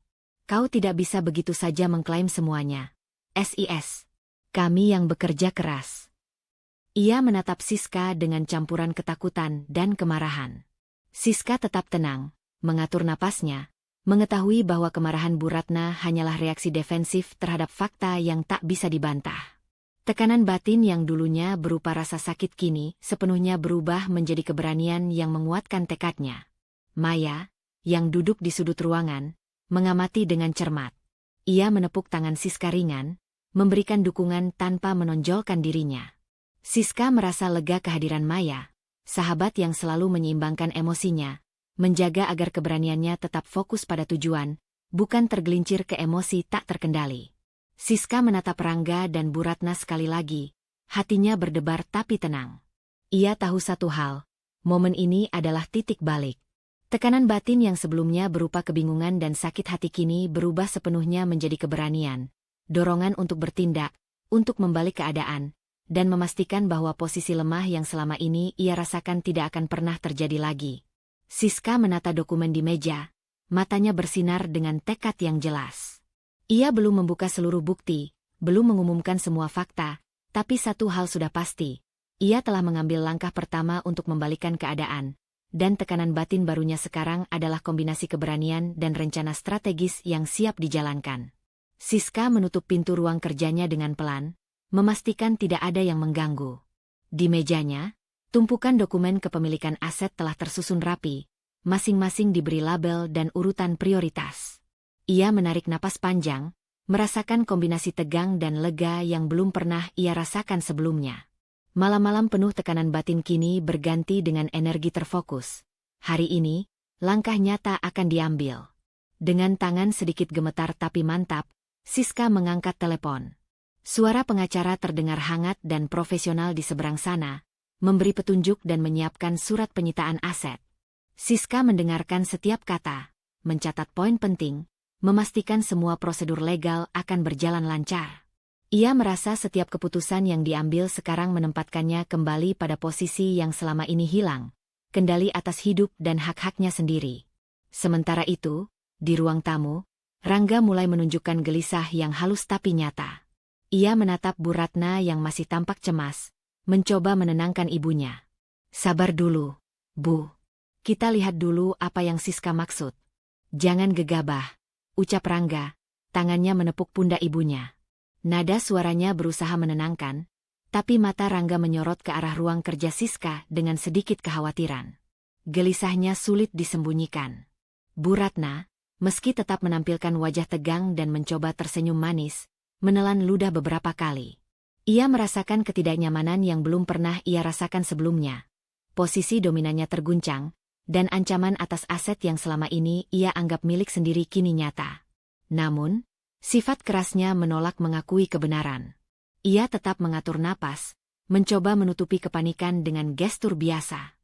Kau tidak bisa begitu saja mengklaim semuanya. SIS. Kami yang bekerja keras." Ia menatap Siska dengan campuran ketakutan dan kemarahan. Siska tetap tenang, mengatur napasnya, mengetahui bahwa kemarahan Bu Ratna hanyalah reaksi defensif terhadap fakta yang tak bisa dibantah. Tekanan batin yang dulunya berupa rasa sakit kini sepenuhnya berubah menjadi keberanian yang menguatkan tekadnya. Maya, yang duduk di sudut ruangan, mengamati dengan cermat. Ia menepuk tangan Siska ringan, memberikan dukungan tanpa menonjolkan dirinya. Siska merasa lega kehadiran Maya, sahabat yang selalu menyeimbangkan emosinya, menjaga agar keberaniannya tetap fokus pada tujuan, bukan tergelincir ke emosi tak terkendali. Siska menatap Rangga dan Bu Ratna sekali lagi, hatinya berdebar tapi tenang. Ia tahu satu hal, momen ini adalah titik balik. Tekanan batin yang sebelumnya berupa kebingungan dan sakit hati kini berubah sepenuhnya menjadi keberanian, dorongan untuk bertindak, untuk membalik keadaan, dan memastikan bahwa posisi lemah yang selama ini ia rasakan tidak akan pernah terjadi lagi. Siska menata dokumen di meja, matanya bersinar dengan tekad yang jelas. Ia belum membuka seluruh bukti, belum mengumumkan semua fakta, tapi satu hal sudah pasti. Ia telah mengambil langkah pertama untuk membalikan keadaan, dan tekanan batin barunya sekarang adalah kombinasi keberanian dan rencana strategis yang siap dijalankan. Siska menutup pintu ruang kerjanya dengan pelan, memastikan tidak ada yang mengganggu. Di mejanya, tumpukan dokumen kepemilikan aset telah tersusun rapi, masing-masing diberi label dan urutan prioritas. Ia menarik napas panjang, merasakan kombinasi tegang dan lega yang belum pernah ia rasakan sebelumnya. Malam-malam penuh tekanan batin kini berganti dengan energi terfokus. Hari ini, langkah nyata akan diambil. Dengan tangan sedikit gemetar tapi mantap, Siska mengangkat telepon. Suara pengacara terdengar hangat dan profesional di seberang sana, memberi petunjuk dan menyiapkan surat penyitaan aset. Siska mendengarkan setiap kata, mencatat poin penting, memastikan semua prosedur legal akan berjalan lancar. Ia merasa setiap keputusan yang diambil sekarang menempatkannya kembali pada posisi yang selama ini hilang, kendali atas hidup dan hak-haknya sendiri. Sementara itu, di ruang tamu, Rangga mulai menunjukkan gelisah yang halus tapi nyata. Ia menatap Bu Ratna yang masih tampak cemas, mencoba menenangkan ibunya. Sabar dulu, Bu. Kita lihat dulu apa yang Siska maksud. Jangan gegabah, ucap Rangga, tangannya menepuk pundak ibunya. Nada suaranya berusaha menenangkan, tapi mata Rangga menyorot ke arah ruang kerja Siska dengan sedikit kekhawatiran. Gelisahnya sulit disembunyikan. Bu Ratna, meski tetap menampilkan wajah tegang dan mencoba tersenyum manis, menelan ludah beberapa kali. Ia merasakan ketidaknyamanan yang belum pernah ia rasakan sebelumnya. Posisi dominannya terguncang, dan ancaman atas aset yang selama ini ia anggap milik sendiri kini nyata. Namun, sifat kerasnya menolak mengakui kebenaran. Ia tetap mengatur napas, mencoba menutupi kepanikan dengan gestur biasa.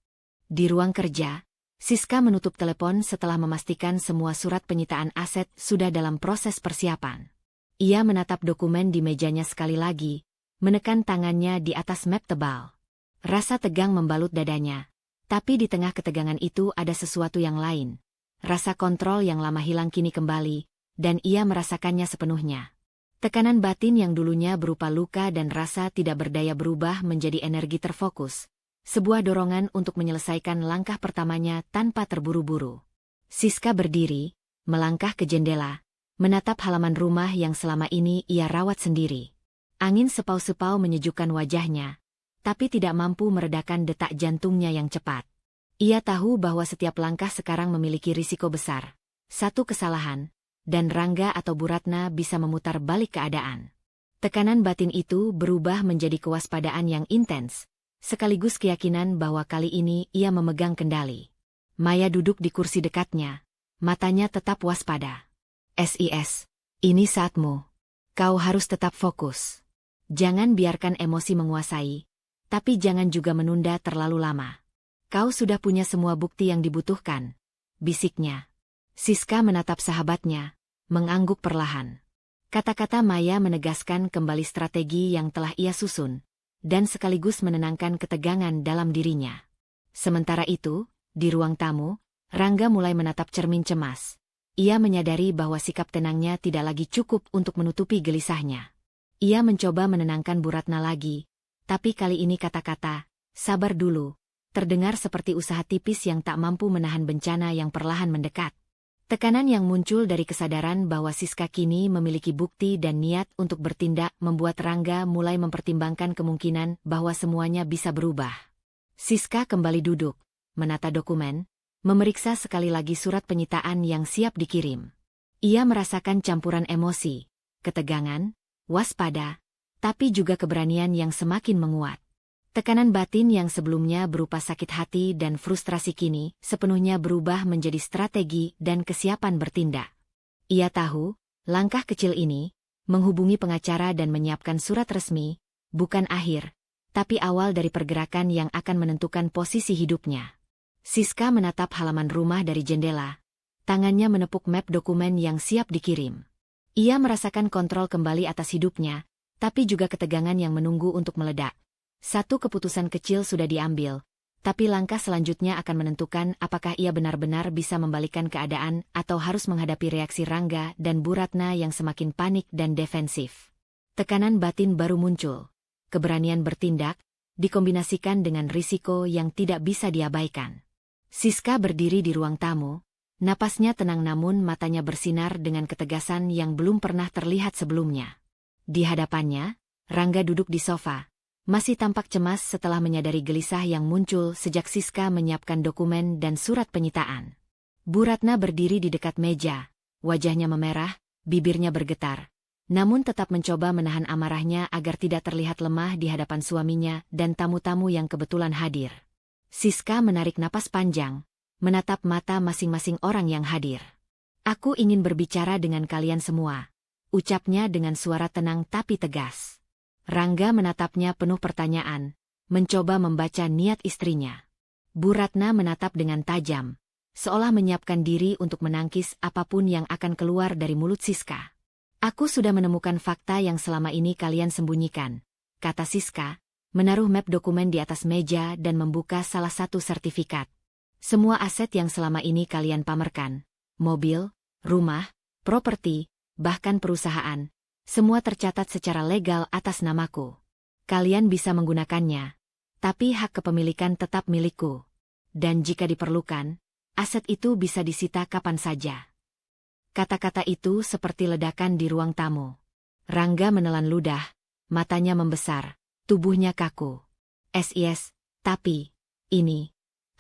Di ruang kerja, Siska menutup telepon setelah memastikan semua surat penyitaan aset sudah dalam proses persiapan. Ia menatap dokumen di mejanya sekali lagi, menekan tangannya di atas map tebal. Rasa tegang membalut dadanya. Tapi di tengah ketegangan itu ada sesuatu yang lain. Rasa kontrol yang lama hilang kini kembali, dan ia merasakannya sepenuhnya. Tekanan batin yang dulunya berupa luka dan rasa tidak berdaya berubah menjadi energi terfokus. Sebuah dorongan untuk menyelesaikan langkah pertamanya tanpa terburu-buru. Siska berdiri, melangkah ke jendela, menatap halaman rumah yang selama ini ia rawat sendiri. Angin sepau-sepau menyejukkan wajahnya, tapi tidak mampu meredakan detak jantungnya yang cepat. Ia tahu bahwa setiap langkah sekarang memiliki risiko besar. Satu kesalahan, dan Rangga atau Bu Ratna bisa memutar balik keadaan. Tekanan batin itu berubah menjadi kewaspadaan yang intens, sekaligus keyakinan bahwa kali ini ia memegang kendali. Maya duduk di kursi dekatnya, matanya tetap waspada. "Sis, ini saatmu. Kau harus tetap fokus. Jangan biarkan emosi menguasai. Tapi jangan juga menunda terlalu lama. Kau sudah punya semua bukti yang dibutuhkan," bisiknya. Siska menatap sahabatnya, mengangguk perlahan. Kata-kata Maya menegaskan kembali strategi yang telah ia susun, dan sekaligus menenangkan ketegangan dalam dirinya. Sementara itu, di ruang tamu, Rangga mulai menatap cermin cemas. Ia menyadari bahwa sikap tenangnya tidak lagi cukup untuk menutupi gelisahnya. Ia mencoba menenangkan Bu Ratna lagi, tapi kali ini kata-kata, "Sabar dulu," terdengar seperti usaha tipis yang tak mampu menahan bencana yang perlahan mendekat. Tekanan yang muncul dari kesadaran bahwa Siska kini memiliki bukti dan niat untuk bertindak membuat Rangga mulai mempertimbangkan kemungkinan bahwa semuanya bisa berubah. Siska kembali duduk, menata dokumen, memeriksa sekali lagi surat penyitaan yang siap dikirim. Ia merasakan campuran emosi, ketegangan, waspada, tapi juga keberanian yang semakin menguat. Tekanan batin yang sebelumnya berupa sakit hati dan frustrasi kini sepenuhnya berubah menjadi strategi dan kesiapan bertindak. Ia tahu, langkah kecil ini, menghubungi pengacara dan menyiapkan surat resmi, bukan akhir, tapi awal dari pergerakan yang akan menentukan posisi hidupnya. Siska menatap halaman rumah dari jendela, tangannya menepuk map dokumen yang siap dikirim. Ia merasakan kontrol kembali atas hidupnya, tapi juga ketegangan yang menunggu untuk meledak. Satu keputusan kecil sudah diambil, tapi langkah selanjutnya akan menentukan apakah ia benar-benar bisa membalikkan keadaan atau harus menghadapi reaksi Rangga dan Bu Ratna yang semakin panik dan defensif. Tekanan batin baru muncul. Keberanian bertindak, dikombinasikan dengan risiko yang tidak bisa diabaikan. Siska berdiri di ruang tamu, napasnya tenang namun matanya bersinar dengan ketegasan yang belum pernah terlihat sebelumnya. Di hadapannya, Rangga duduk di sofa, masih tampak cemas setelah menyadari gelisah yang muncul sejak Siska menyiapkan dokumen dan surat penyitaan. Bu Ratna berdiri di dekat meja, wajahnya memerah, bibirnya bergetar, namun tetap mencoba menahan amarahnya agar tidak terlihat lemah di hadapan suaminya dan tamu-tamu yang kebetulan hadir. Siska menarik napas panjang, menatap mata masing-masing orang yang hadir. "Aku ingin berbicara dengan kalian semua," ucapnya dengan suara tenang tapi tegas. Rangga menatapnya penuh pertanyaan, mencoba membaca niat istrinya. Bu Ratna menatap dengan tajam, seolah menyiapkan diri untuk menangkis apapun yang akan keluar dari mulut Siska. "Aku sudah menemukan fakta yang selama ini kalian sembunyikan," kata Siska, menaruh map dokumen di atas meja dan membuka salah satu sertifikat. "Semua aset yang selama ini kalian pamerkan, mobil, rumah, properti, bahkan perusahaan, semua tercatat secara legal atas namaku. Kalian bisa menggunakannya, tapi hak kepemilikan tetap milikku. Dan jika diperlukan, aset itu bisa disita kapan saja." Kata-kata itu seperti ledakan di ruang tamu. Rangga menelan ludah, matanya membesar, tubuhnya kaku. "SIS, tapi,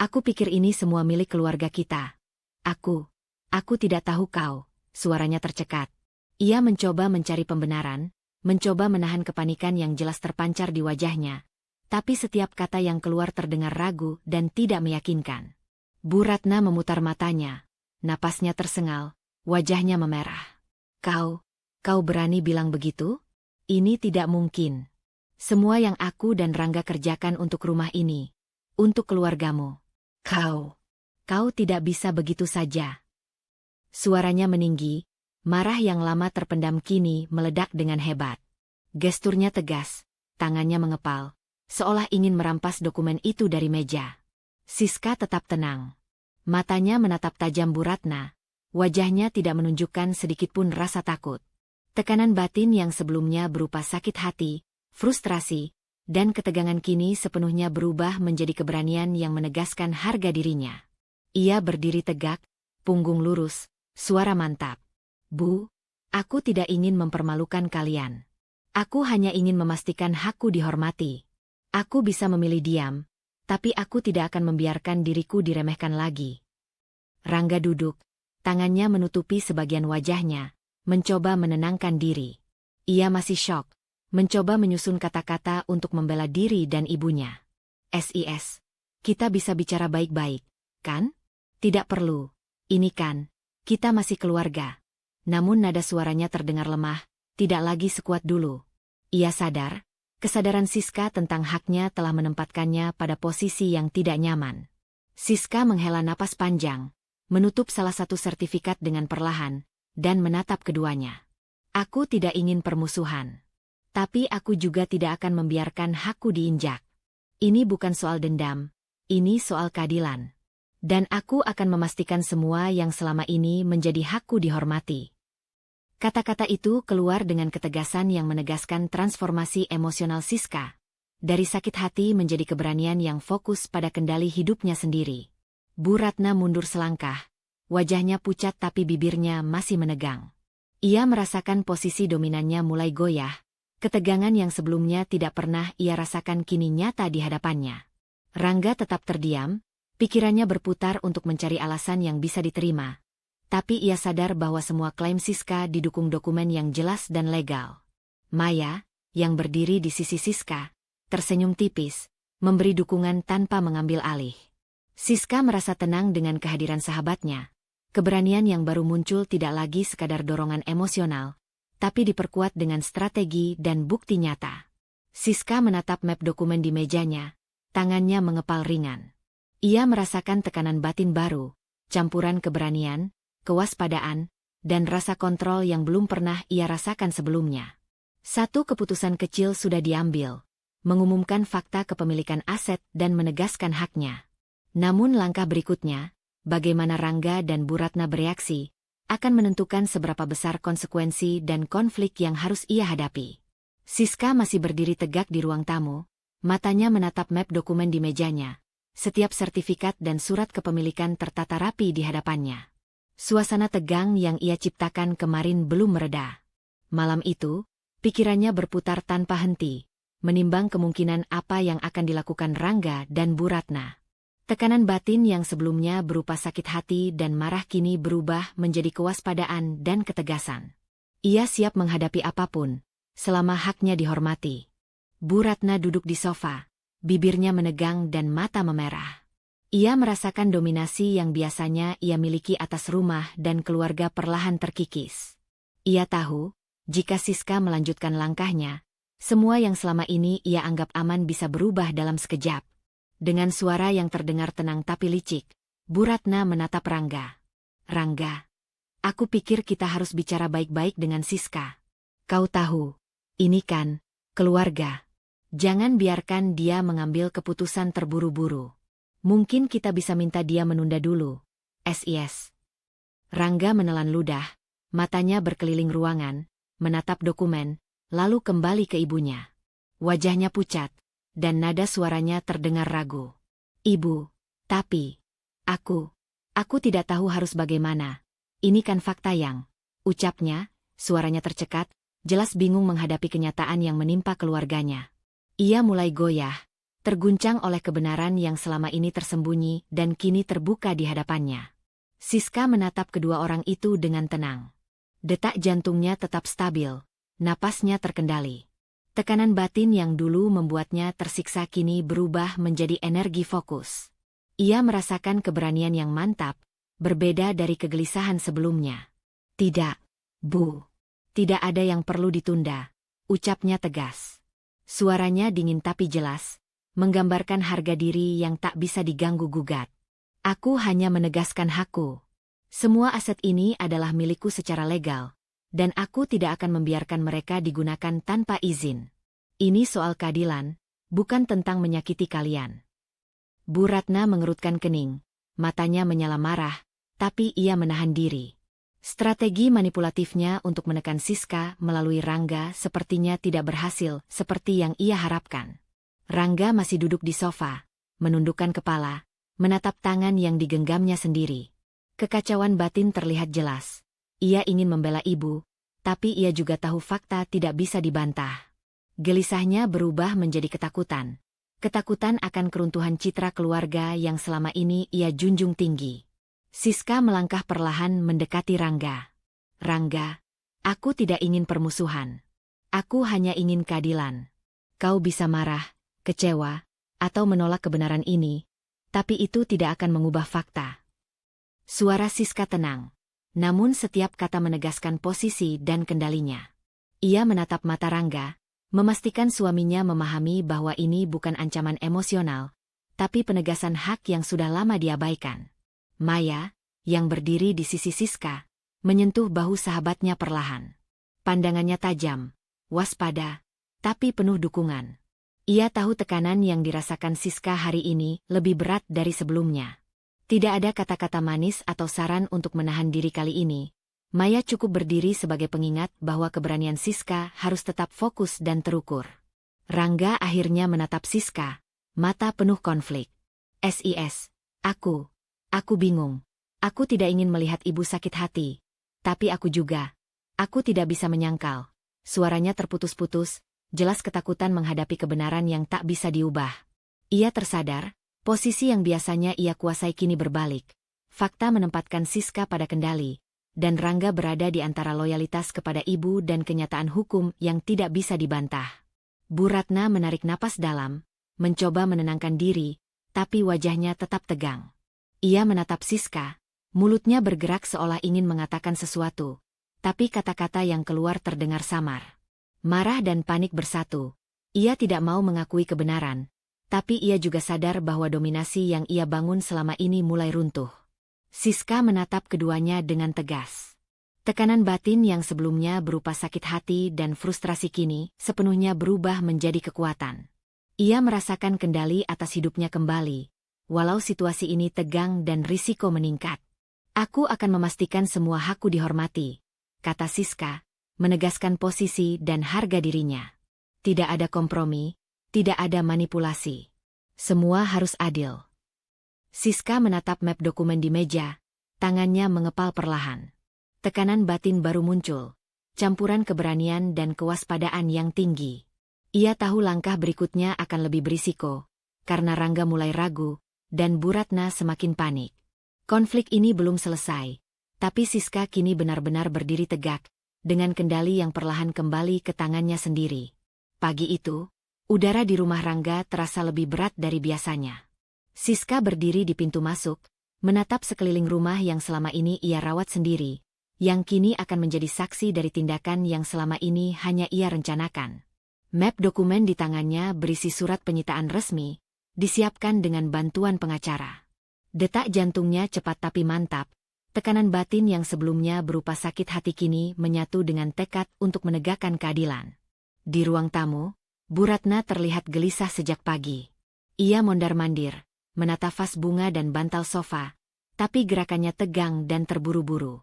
aku pikir ini semua milik keluarga kita. Aku tidak tahu kau," suaranya tercekat. Ia mencoba mencari pembenaran, mencoba menahan kepanikan yang jelas terpancar di wajahnya. Tapi setiap kata yang keluar terdengar ragu dan tidak meyakinkan. Bu Ratna memutar matanya, napasnya tersengal. Wajahnya memerah. Kau berani bilang begitu? Ini tidak mungkin. Semua yang aku dan Rangga kerjakan untuk rumah ini, untuk keluargamu. Kau tidak bisa begitu saja." Suaranya meninggi, marah yang lama terpendam kini meledak dengan hebat. Gesturnya tegas, tangannya mengepal, seolah ingin merampas dokumen itu dari meja. Siska tetap tenang. Matanya menatap tajam Bu Ratna. Wajahnya tidak menunjukkan sedikitpun rasa takut. Tekanan batin yang sebelumnya berupa sakit hati, frustrasi, dan ketegangan kini sepenuhnya berubah menjadi keberanian yang menegaskan harga dirinya. Ia berdiri tegak, punggung lurus, suara mantap. "Bu, aku tidak ingin mempermalukan kalian. Aku hanya ingin memastikan hakku dihormati. Aku bisa memilih diam, tapi aku tidak akan membiarkan diriku diremehkan lagi." Rangga duduk. Tangannya menutupi sebagian wajahnya, mencoba menenangkan diri. Ia masih syok, mencoba menyusun kata-kata untuk membela diri dan ibunya. "SIS, kita bisa bicara baik-baik, kan? Tidak perlu. Ini kan, kita masih keluarga." Namun nada suaranya terdengar lemah, tidak lagi sekuat dulu. Ia sadar, kesadaran Siska tentang haknya telah menempatkannya pada posisi yang tidak nyaman. Siska menghela napas panjang, menutup salah satu sertifikat dengan perlahan, dan menatap keduanya. "Aku tidak ingin permusuhan. Tapi aku juga tidak akan membiarkan hakku diinjak. Ini bukan soal dendam, ini soal keadilan. Dan aku akan memastikan semua yang selama ini menjadi hakku dihormati." Kata-kata itu keluar dengan ketegasan yang menegaskan transformasi emosional Siska. Dari sakit hati menjadi keberanian yang fokus pada kendali hidupnya sendiri. Bu Ratna mundur selangkah, wajahnya pucat tapi bibirnya masih menegang. Ia merasakan posisi dominannya mulai goyah, ketegangan yang sebelumnya tidak pernah ia rasakan kini nyata di hadapannya. Rangga tetap terdiam, pikirannya berputar untuk mencari alasan yang bisa diterima. Tapi ia sadar bahwa semua klaim Siska didukung dokumen yang jelas dan legal. Maya, yang berdiri di sisi Siska, tersenyum tipis, memberi dukungan tanpa mengambil alih. Siska merasa tenang dengan kehadiran sahabatnya. Keberanian yang baru muncul tidak lagi sekadar dorongan emosional, tapi diperkuat dengan strategi dan bukti nyata. Siska menatap map dokumen di mejanya, tangannya mengepal ringan. Ia merasakan tekanan batin baru, campuran keberanian, kewaspadaan, dan rasa kontrol yang belum pernah ia rasakan sebelumnya. Satu keputusan kecil sudah diambil, mengumumkan fakta kepemilikan aset dan menegaskan haknya. Namun langkah berikutnya, bagaimana Rangga dan Bu Ratna bereaksi, akan menentukan seberapa besar konsekuensi dan konflik yang harus ia hadapi. Siska masih berdiri tegak di ruang tamu, matanya menatap map dokumen di mejanya. Setiap sertifikat dan surat kepemilikan tertata rapi di hadapannya. Suasana tegang yang ia ciptakan kemarin belum mereda. Malam itu, pikirannya berputar tanpa henti, menimbang kemungkinan apa yang akan dilakukan Rangga dan Bu Ratna. Tekanan batin yang sebelumnya berupa sakit hati dan marah kini berubah menjadi kewaspadaan dan ketegasan. Ia siap menghadapi apapun, selama haknya dihormati. Bu Ratna duduk di sofa, bibirnya menegang dan mata memerah. Ia merasakan dominasi yang biasanya ia miliki atas rumah dan keluarga perlahan terkikis. Ia tahu, jika Siska melanjutkan langkahnya, semua yang selama ini ia anggap aman bisa berubah dalam sekejap. Dengan suara yang terdengar tenang tapi licik, Bu Ratna menatap Rangga. Rangga, aku pikir kita harus bicara baik-baik dengan Siska. Kau tahu, ini kan, keluarga. Jangan biarkan dia mengambil keputusan terburu-buru. Mungkin kita bisa minta dia menunda dulu. SIS. Rangga menelan ludah, matanya berkeliling ruangan, menatap dokumen, lalu kembali ke ibunya. Wajahnya pucat, dan nada suaranya terdengar ragu. Ibu, tapi, aku tidak tahu harus bagaimana. Ini kan fakta yang, ucapnya, suaranya tercekat, jelas bingung menghadapi kenyataan yang menimpa keluarganya. Ia mulai goyah, terguncang oleh kebenaran yang selama ini tersembunyi dan kini terbuka di hadapannya. Siska menatap kedua orang itu dengan tenang. Detak jantungnya tetap stabil, napasnya terkendali. Tekanan batin yang dulu membuatnya tersiksa kini berubah menjadi energi fokus. Ia merasakan keberanian yang mantap, berbeda dari kegelisahan sebelumnya. Tidak, Bu. Tidak ada yang perlu ditunda, ucapnya tegas. Suaranya dingin tapi jelas, menggambarkan harga diri yang tak bisa diganggu-gugat. Aku hanya menegaskan hakku. Semua aset ini adalah milikku secara legal, dan aku tidak akan membiarkan mereka digunakan tanpa izin. Ini soal keadilan, bukan tentang menyakiti kalian. Bu Ratna mengerutkan kening, matanya menyala marah, tapi ia menahan diri. Strategi manipulatifnya untuk menekan Siska melalui Rangga sepertinya tidak berhasil seperti yang ia harapkan. Rangga masih duduk di sofa, menundukkan kepala, menatap tangan yang digenggamnya sendiri. Kekacauan batin terlihat jelas. Ia ingin membela ibu, tapi ia juga tahu fakta tidak bisa dibantah. Gelisahnya berubah menjadi ketakutan. Ketakutan akan keruntuhan citra keluarga yang selama ini ia junjung tinggi. Siska melangkah perlahan mendekati Rangga. Rangga, aku tidak ingin permusuhan. Aku hanya ingin keadilan. Kau bisa marah, kecewa, atau menolak kebenaran ini, tapi itu tidak akan mengubah fakta. Suara Siska tenang, namun setiap kata menegaskan posisi dan kendalinya. Ia menatap mata Rangga, memastikan suaminya memahami bahwa ini bukan ancaman emosional, tapi penegasan hak yang sudah lama diabaikan. Maya, yang berdiri di sisi Siska, menyentuh bahu sahabatnya perlahan. Pandangannya tajam, waspada, tapi penuh dukungan. Ia tahu tekanan yang dirasakan Siska hari ini lebih berat dari sebelumnya. Tidak ada kata-kata manis atau saran untuk menahan diri kali ini. Maya cukup berdiri sebagai pengingat bahwa keberanian Siska harus tetap fokus dan terukur. Rangga akhirnya menatap Siska, mata penuh konflik. SIS, aku bingung. Aku tidak ingin melihat ibu sakit hati. Tapi aku tidak bisa menyangkal. Suaranya terputus-putus, jelas ketakutan menghadapi kebenaran yang tak bisa diubah. Ia tersadar, posisi yang biasanya ia kuasai kini berbalik. Fakta menempatkan Siska pada kendali, dan Rangga berada di antara loyalitas kepada ibu dan kenyataan hukum yang tidak bisa dibantah. Bu Ratna menarik napas dalam, mencoba menenangkan diri, tapi wajahnya tetap tegang. Ia menatap Siska, mulutnya bergerak seolah ingin mengatakan sesuatu, tapi kata-kata yang keluar terdengar samar. Marah dan panik bersatu. Ia tidak mau mengakui kebenaran, tapi ia juga sadar bahwa dominasi yang ia bangun selama ini mulai runtuh. Siska menatap keduanya dengan tegas. Tekanan batin yang sebelumnya berupa sakit hati dan frustrasi kini sepenuhnya berubah menjadi kekuatan. Ia merasakan kendali atas hidupnya kembali, walau situasi ini tegang dan risiko meningkat. Aku akan memastikan semua hakku dihormati, kata Siska, menegaskan posisi dan harga dirinya. Tidak ada kompromi, tidak ada manipulasi. Semua harus adil. Siska menatap map dokumen di meja, tangannya mengepal perlahan. Tekanan batin baru muncul, campuran keberanian dan kewaspadaan yang tinggi. Ia tahu langkah berikutnya akan lebih berisiko, karena Rangga mulai ragu, dan Bu Ratna semakin panik. Konflik ini belum selesai, tapi Siska kini benar-benar berdiri tegak, dengan kendali yang perlahan kembali ke tangannya sendiri. Pagi itu, udara di rumah Rangga terasa lebih berat dari biasanya. Siska berdiri di pintu masuk, menatap sekeliling rumah yang selama ini ia rawat sendiri, yang kini akan menjadi saksi dari tindakan yang selama ini hanya ia rencanakan. Map dokumen di tangannya berisi surat penyitaan resmi, disiapkan dengan bantuan pengacara. Detak jantungnya cepat tapi mantap, tekanan batin yang sebelumnya berupa sakit hati kini menyatu dengan tekad untuk menegakkan keadilan. Di ruang tamu, Bu Ratna terlihat gelisah sejak pagi. Ia mondar-mandir, menata vas bunga dan bantal sofa, tapi gerakannya tegang dan terburu-buru.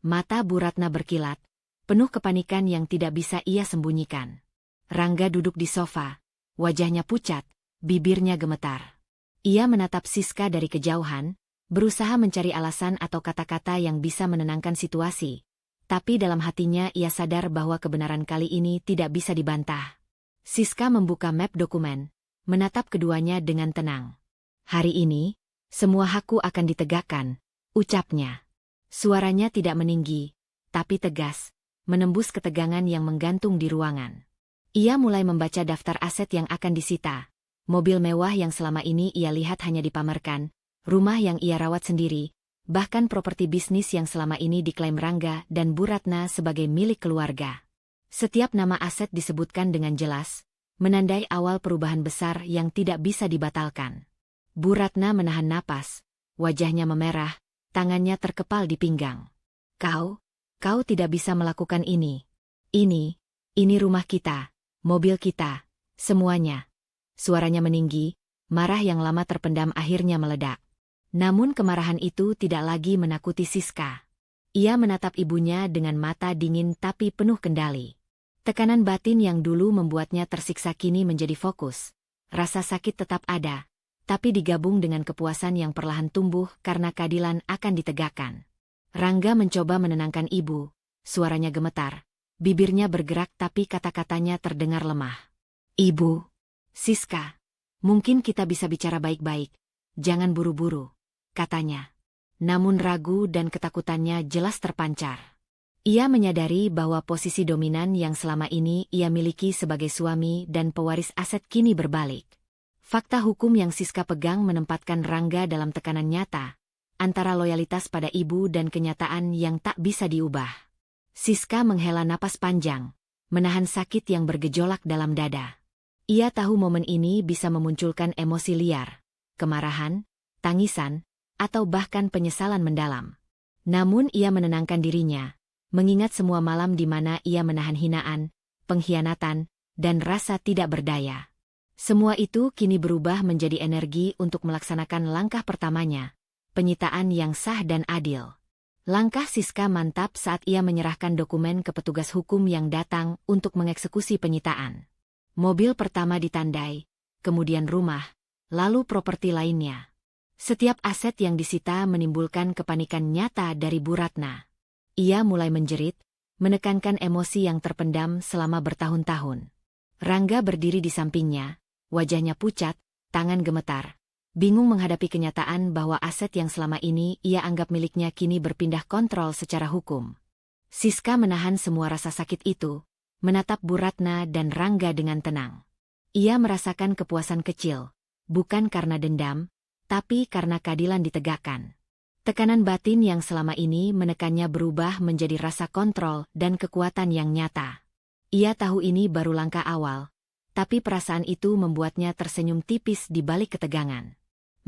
Mata Bu Ratna berkilat, penuh kepanikan yang tidak bisa ia sembunyikan. Rangga duduk di sofa, wajahnya pucat, bibirnya gemetar. Ia menatap Siska dari kejauhan, berusaha mencari alasan atau kata-kata yang bisa menenangkan situasi. Tapi dalam hatinya ia sadar bahwa kebenaran kali ini tidak bisa dibantah. Siska membuka map dokumen, menatap keduanya dengan tenang. Hari ini, semua hakku akan ditegakkan, ucapnya. Suaranya tidak meninggi, tapi tegas, menembus ketegangan yang menggantung di ruangan. Ia mulai membaca daftar aset yang akan disita. Mobil mewah yang selama ini ia lihat hanya dipamerkan, rumah yang ia rawat sendiri, bahkan properti bisnis yang selama ini diklaim Rangga dan Bu Ratna sebagai milik keluarga. Setiap nama aset disebutkan dengan jelas, menandai awal perubahan besar yang tidak bisa dibatalkan. Bu Ratna menahan napas, wajahnya memerah, tangannya terkepal di pinggang. Kau tidak bisa melakukan ini. Ini rumah kita, mobil kita, semuanya. Suaranya meninggi, marah yang lama terpendam akhirnya meledak. Namun kemarahan itu tidak lagi menakuti Siska. Ia menatap ibunya dengan mata dingin tapi penuh kendali. Tekanan batin yang dulu membuatnya tersiksa kini menjadi fokus. Rasa sakit tetap ada, tapi digabung dengan kepuasan yang perlahan tumbuh karena keadilan akan ditegakkan. Rangga mencoba menenangkan ibu, suaranya gemetar, bibirnya bergerak tapi kata-katanya terdengar lemah. Ibu, Siska, mungkin kita bisa bicara baik-baik, jangan buru-buru, katanya. Namun ragu dan ketakutannya jelas terpancar. Ia menyadari bahwa posisi dominan yang selama ini ia miliki sebagai suami dan pewaris aset kini berbalik. Fakta hukum yang Siska pegang menempatkan Rangga dalam tekanan nyata, antara loyalitas pada ibu dan kenyataan yang tak bisa diubah. Siska menghela napas panjang, menahan sakit yang bergejolak dalam dada. Ia tahu momen ini bisa memunculkan emosi liar, kemarahan, tangisan, atau bahkan penyesalan mendalam. Namun ia menenangkan dirinya, mengingat semua malam di mana ia menahan hinaan, pengkhianatan, dan rasa tidak berdaya. Semua itu kini berubah menjadi energi untuk melaksanakan langkah pertamanya, penyitaan yang sah dan adil. Langkah Siska mantap saat ia menyerahkan dokumen ke petugas hukum yang datang untuk mengeksekusi penyitaan. Mobil pertama ditandai, kemudian rumah, lalu properti lainnya. Setiap aset yang disita menimbulkan kepanikan nyata dari Bu Ratna. Ia mulai menjerit, menekankan emosi yang terpendam selama bertahun-tahun. Rangga berdiri di sampingnya, wajahnya pucat, tangan gemetar, bingung menghadapi kenyataan bahwa aset yang selama ini ia anggap miliknya kini berpindah kontrol secara hukum. Siska menahan semua rasa sakit itu, menatap Bu Ratna dan Rangga dengan tenang. Ia merasakan kepuasan kecil, bukan karena dendam, tapi karena keadilan ditegakkan. Tekanan batin yang selama ini menekannya berubah menjadi rasa kontrol dan kekuatan yang nyata. Ia tahu ini baru langkah awal, tapi perasaan itu membuatnya tersenyum tipis di balik ketegangan.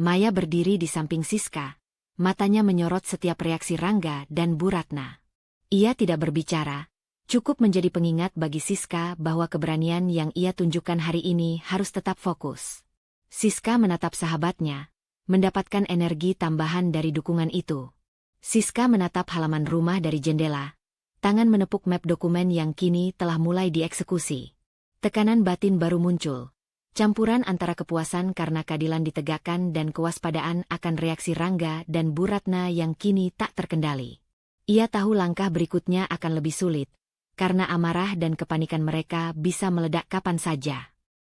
Maya berdiri di samping Siska, matanya menyorot setiap reaksi Rangga dan Bu Ratna. Ia tidak berbicara, cukup menjadi pengingat bagi Siska bahwa keberanian yang ia tunjukkan hari ini harus tetap fokus. Siska menatap sahabatnya, mendapatkan energi tambahan dari dukungan itu. Siska menatap halaman rumah dari jendela, tangan menepuk map dokumen yang kini telah mulai dieksekusi. Tekanan batin baru muncul, campuran antara kepuasan karena keadilan ditegakkan dan kewaspadaan akan reaksi Rangga dan Bu Ratna yang kini tak terkendali. Ia tahu langkah berikutnya akan lebih sulit, karena amarah dan kepanikan mereka bisa meledak kapan saja.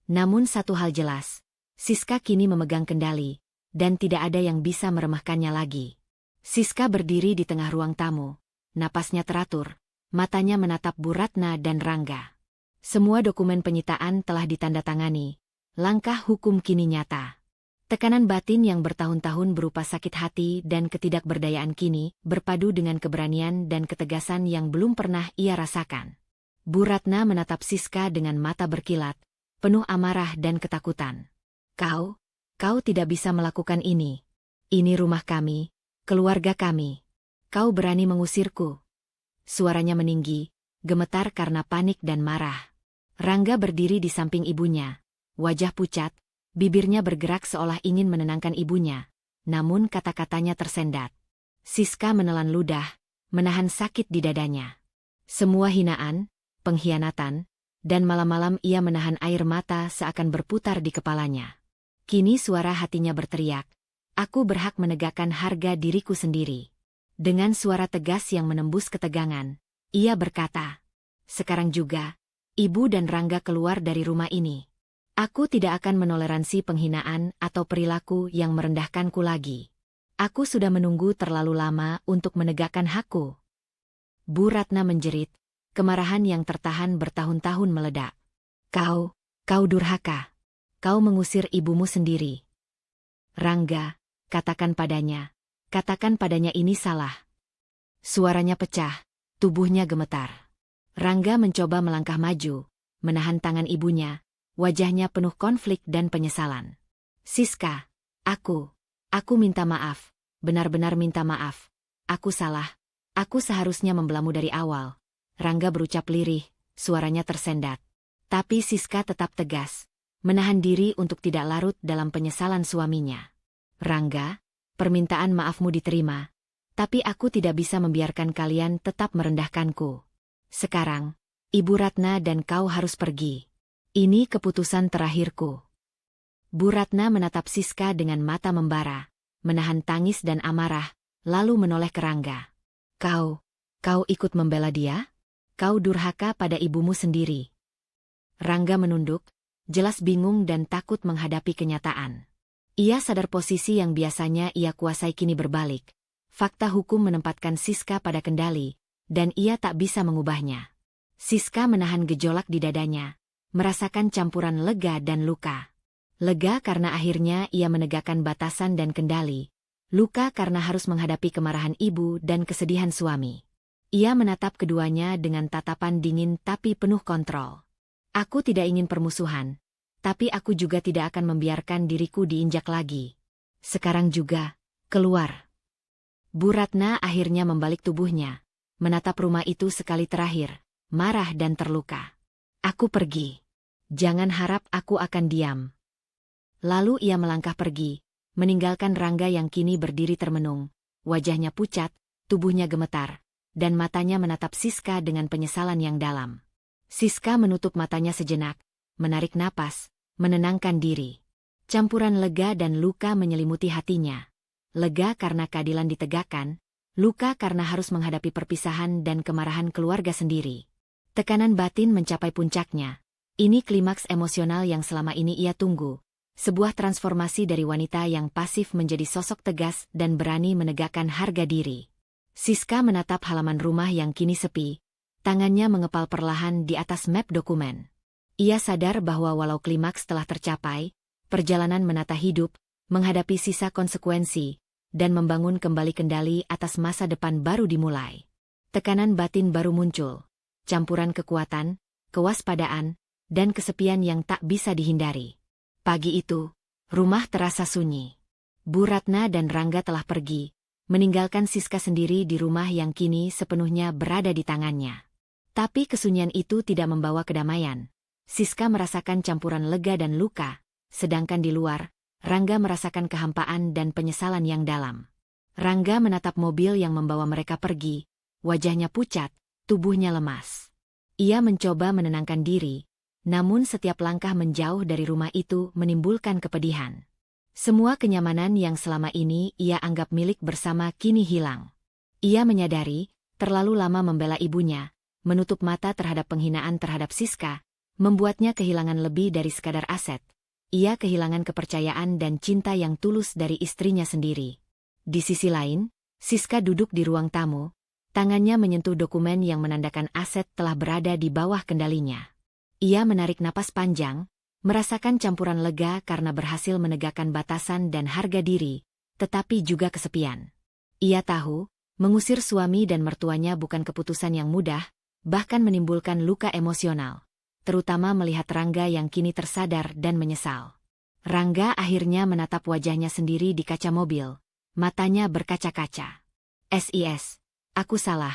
Namun satu hal jelas, Siska kini memegang kendali, dan tidak ada yang bisa meremehkannya lagi. Siska berdiri di tengah ruang tamu, napasnya teratur, matanya menatap Bu Ratna dan Rangga. Semua dokumen penyitaan telah ditandatangani, langkah hukum kini nyata. Tekanan batin yang bertahun-tahun berupa sakit hati dan ketidakberdayaan kini berpadu dengan keberanian dan ketegasan yang belum pernah ia rasakan. Bu Ratna menatap Siska dengan mata berkilat, penuh amarah dan ketakutan. Kau tidak bisa melakukan ini. Ini rumah kami, keluarga kami. Kau berani mengusirku. Suaranya meninggi, gemetar karena panik dan marah. Rangga berdiri di samping ibunya, wajah pucat, bibirnya bergerak seolah ingin menenangkan ibunya, namun kata-katanya tersendat. Siska menelan ludah, menahan sakit di dadanya. Semua hinaan, pengkhianatan, dan malam-malam ia menahan air mata seakan berputar di kepalanya. Kini suara hatinya berteriak, "Aku berhak menegakkan harga diriku sendiri." Dengan suara tegas yang menembus ketegangan, ia berkata, "Sekarang juga, Ibu dan Rangga keluar dari rumah ini. Aku tidak akan menoleransi penghinaan atau perilaku yang merendahkanku lagi. Aku sudah menunggu terlalu lama untuk menegakkan hakku." Bu Ratna menjerit, kemarahan yang tertahan bertahun-tahun meledak. Kau durhaka. Kau mengusir ibumu sendiri. Rangga, katakan padanya ini salah." Suaranya pecah, tubuhnya gemetar. Rangga mencoba melangkah maju, menahan tangan ibunya, wajahnya penuh konflik dan penyesalan. "Siska, aku minta maaf, benar-benar minta maaf. Aku salah, aku seharusnya membelamu dari awal." Rangga berucap lirih, suaranya tersendat. Tapi Siska tetap tegas, menahan diri untuk tidak larut dalam penyesalan suaminya. "Rangga, permintaan maafmu diterima, tapi aku tidak bisa membiarkan kalian tetap merendahkanku. Sekarang, Ibu Ratna dan kau harus pergi. Ini keputusan terakhirku." Bu Ratna menatap Siska dengan mata membara, menahan tangis dan amarah, lalu menoleh ke Rangga. Kau ikut membela dia? Kau durhaka pada ibumu sendiri." Rangga menunduk, jelas bingung dan takut menghadapi kenyataan. Ia sadar posisi yang biasanya ia kuasai kini berbalik. Fakta hukum menempatkan Siska pada kendali, dan ia tak bisa mengubahnya. Siska menahan gejolak di dadanya, merasakan campuran lega dan luka. Lega karena akhirnya ia menegakkan batasan dan kendali. Luka karena harus menghadapi kemarahan ibu dan kesedihan suami. Ia menatap keduanya dengan tatapan dingin tapi penuh kontrol. "Aku tidak ingin permusuhan, tapi aku juga tidak akan membiarkan diriku diinjak lagi. Sekarang juga, keluar." Bu Ratna akhirnya membalik tubuhnya, menatap rumah itu sekali terakhir, marah dan terluka. "Aku pergi. Jangan harap aku akan diam." Lalu ia melangkah pergi, meninggalkan Rangga yang kini berdiri termenung, wajahnya pucat, tubuhnya gemetar, dan matanya menatap Siska dengan penyesalan yang dalam. Siska menutup matanya sejenak, menarik napas, menenangkan diri. Campuran lega dan luka menyelimuti hatinya. Lega karena keadilan ditegakkan, luka karena harus menghadapi perpisahan dan kemarahan keluarga sendiri. Tekanan batin mencapai puncaknya. Ini klimaks emosional yang selama ini ia tunggu. Sebuah transformasi dari wanita yang pasif menjadi sosok tegas dan berani menegakkan harga diri. Siska menatap halaman rumah yang kini sepi, tangannya mengepal perlahan di atas map dokumen. Ia sadar bahwa walau klimaks telah tercapai, perjalanan menata hidup, menghadapi sisa konsekuensi, dan membangun kembali kendali atas masa depan baru dimulai. Tekanan batin baru muncul, campuran kekuatan, kewaspadaan, dan kesepian yang tak bisa dihindari. Pagi itu, rumah terasa sunyi. Bu Ratna dan Rangga telah pergi, meninggalkan Siska sendiri di rumah yang kini sepenuhnya berada di tangannya. Tapi kesunyian itu tidak membawa kedamaian. Siska merasakan campuran lega dan luka, sedangkan di luar, Rangga merasakan kehampaan dan penyesalan yang dalam. Rangga menatap mobil yang membawa mereka pergi, wajahnya pucat, tubuhnya lemas. Ia mencoba menenangkan diri, namun setiap langkah menjauh dari rumah itu menimbulkan kepedihan. Semua kenyamanan yang selama ini ia anggap milik bersama kini hilang. Ia menyadari, terlalu lama membela ibunya, menutup mata terhadap penghinaan terhadap Siska, membuatnya kehilangan lebih dari sekadar aset. Ia kehilangan kepercayaan dan cinta yang tulus dari istrinya sendiri. Di sisi lain, Siska duduk di ruang tamu, Tangannya menyentuh dokumen yang menandakan aset telah berada di bawah kendalinya. Ia menarik napas panjang, merasakan campuran lega karena berhasil menegakkan batasan dan harga diri, tetapi juga kesepian. Ia tahu, mengusir suami dan mertuanya bukan keputusan yang mudah, bahkan menimbulkan luka emosional, terutama melihat Rangga yang kini tersadar dan menyesal. Rangga akhirnya menatap wajahnya sendiri di kaca mobil, matanya berkaca-kaca. "SIS, aku salah.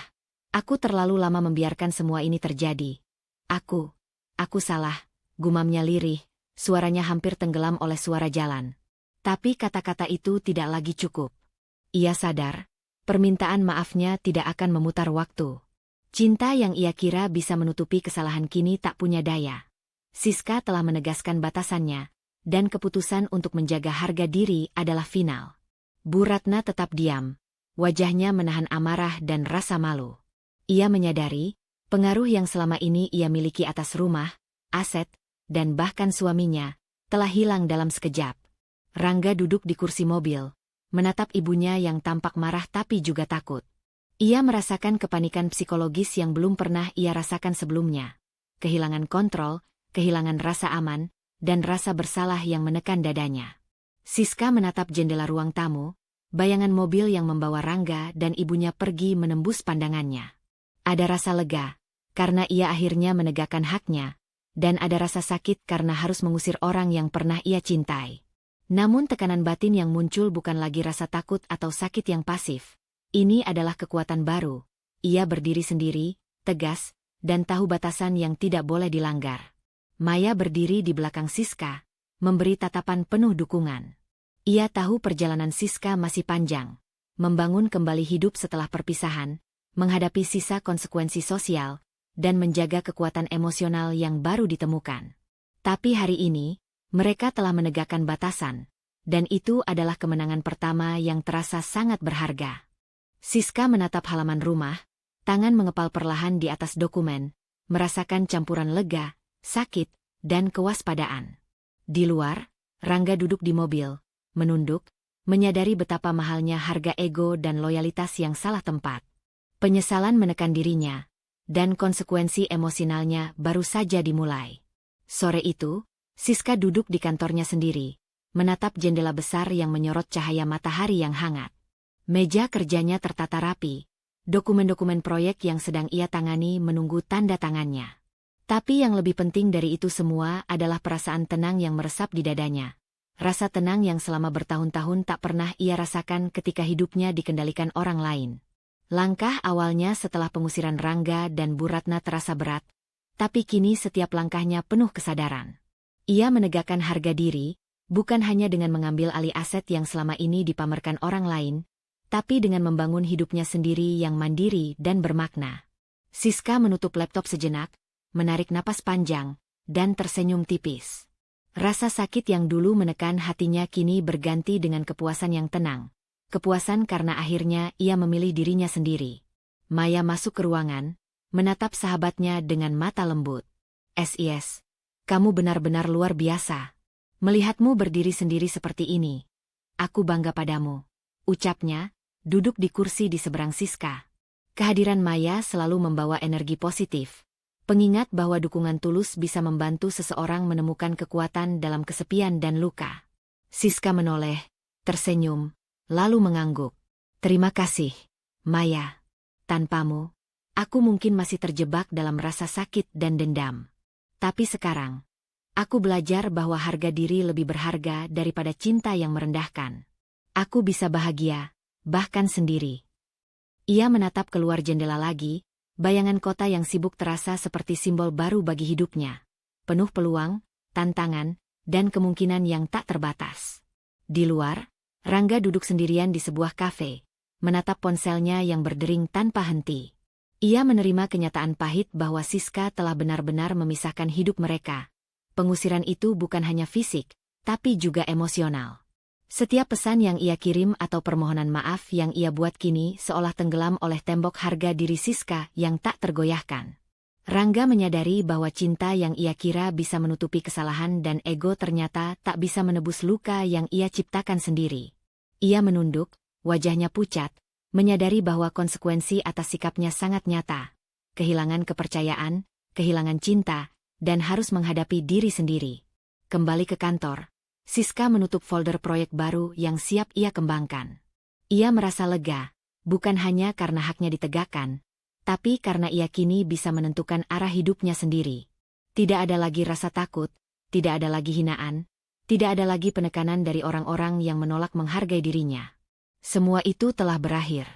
Aku terlalu lama membiarkan semua ini terjadi. Aku salah," gumamnya lirih, suaranya hampir tenggelam oleh suara jalan. Tapi kata-kata itu tidak lagi cukup. Ia sadar, permintaan maafnya tidak akan memutar waktu. Cinta yang ia kira bisa menutupi kesalahan kini tak punya daya. Siska telah menegaskan batasannya, dan keputusan untuk menjaga harga diri adalah final. Bu Ratna tetap diam, wajahnya menahan amarah dan rasa malu. Ia menyadari, pengaruh yang selama ini ia miliki atas rumah, aset, dan bahkan suaminya, telah hilang dalam sekejap. Rangga duduk di kursi mobil, menatap ibunya yang tampak marah tapi juga takut. Ia merasakan kepanikan psikologis yang belum pernah ia rasakan sebelumnya. Kehilangan kontrol, kehilangan rasa aman, dan rasa bersalah yang menekan dadanya. Siska menatap jendela ruang tamu, bayangan mobil yang membawa Rangga dan ibunya pergi menembus pandangannya. Ada rasa lega, karena ia akhirnya menegakkan haknya, dan ada rasa sakit karena harus mengusir orang yang pernah ia cintai. Namun tekanan batin yang muncul bukan lagi rasa takut atau sakit yang pasif. Ini adalah kekuatan baru. Ia berdiri sendiri, tegas, dan tahu batasan yang tidak boleh dilanggar. Maya berdiri di belakang Siska, memberi tatapan penuh dukungan. Ia tahu perjalanan Siska masih panjang, membangun kembali hidup setelah perpisahan, menghadapi sisa konsekuensi sosial, dan menjaga kekuatan emosional yang baru ditemukan. Tapi hari ini, mereka telah menegakkan batasan, dan itu adalah kemenangan pertama yang terasa sangat berharga. Siska menatap halaman rumah, tangan mengepal perlahan di atas dokumen, merasakan campuran lega, sakit, dan kewaspadaan. Di luar, Rangga duduk di mobil, menunduk, menyadari betapa mahalnya harga ego dan loyalitas yang salah tempat. Penyesalan menekan dirinya, dan konsekuensi emosionalnya baru saja dimulai. Sore itu, Siska duduk di kantornya sendiri, menatap jendela besar yang menyorot cahaya matahari yang hangat. Meja kerjanya tertata rapi, dokumen-dokumen proyek yang sedang ia tangani menunggu tanda tangannya. Tapi yang lebih penting dari itu semua adalah perasaan tenang yang meresap di dadanya. Rasa tenang yang selama bertahun-tahun tak pernah ia rasakan ketika hidupnya dikendalikan orang lain. Langkah awalnya setelah pengusiran Rangga dan Bu Ratna terasa berat, tapi kini setiap langkahnya penuh kesadaran. Ia menegakkan harga diri, bukan hanya dengan mengambil alih aset yang selama ini dipamerkan orang lain, tapi dengan membangun hidupnya sendiri yang mandiri dan bermakna. Siska menutup laptop sejenak, menarik napas panjang, dan tersenyum tipis. Rasa sakit yang dulu menekan hatinya kini berganti dengan kepuasan yang tenang. Kepuasan karena akhirnya ia memilih dirinya sendiri. Maya masuk ke ruangan, menatap sahabatnya dengan mata lembut. "SIS, kamu benar-benar luar biasa. Melihatmu berdiri sendiri seperti ini. Aku bangga padamu," ucapnya, duduk di kursi di seberang Siska. Kehadiran Maya selalu membawa energi positif. Pengingat bahwa dukungan tulus bisa membantu seseorang menemukan kekuatan dalam kesepian dan luka. Siska menoleh, tersenyum, lalu mengangguk. "Terima kasih, Maya. Tanpamu, aku mungkin masih terjebak dalam rasa sakit dan dendam. Tapi sekarang, aku belajar bahwa harga diri lebih berharga daripada cinta yang merendahkan. Aku bisa bahagia, bahkan sendiri." Ia menatap keluar jendela lagi, bayangan kota yang sibuk terasa seperti simbol baru bagi hidupnya. Penuh peluang, tantangan, dan kemungkinan yang tak terbatas. Di luar, Rangga duduk sendirian di sebuah kafe, menatap ponselnya yang berdering tanpa henti. Ia menerima kenyataan pahit bahwa Siska telah benar-benar memisahkan hidup mereka. Pengusiran itu bukan hanya fisik, tapi juga emosional. Setiap pesan yang ia kirim atau permohonan maaf yang ia buat kini seolah tenggelam oleh tembok harga diri Siska yang tak tergoyahkan. Rangga menyadari bahwa cinta yang ia kira bisa menutupi kesalahan dan ego ternyata tak bisa menebus luka yang ia ciptakan sendiri. Ia menunduk, wajahnya pucat, menyadari bahwa konsekuensi atas sikapnya sangat nyata. Kehilangan kepercayaan, kehilangan cinta, dan harus menghadapi diri sendiri. Kembali ke kantor, Siska menutup folder proyek baru yang siap ia kembangkan. Ia merasa lega, bukan hanya karena haknya ditegakkan, tapi karena ia kini bisa menentukan arah hidupnya sendiri. Tidak ada lagi rasa takut, tidak ada lagi hinaan, tidak ada lagi penekanan dari orang-orang yang menolak menghargai dirinya. Semua itu telah berakhir.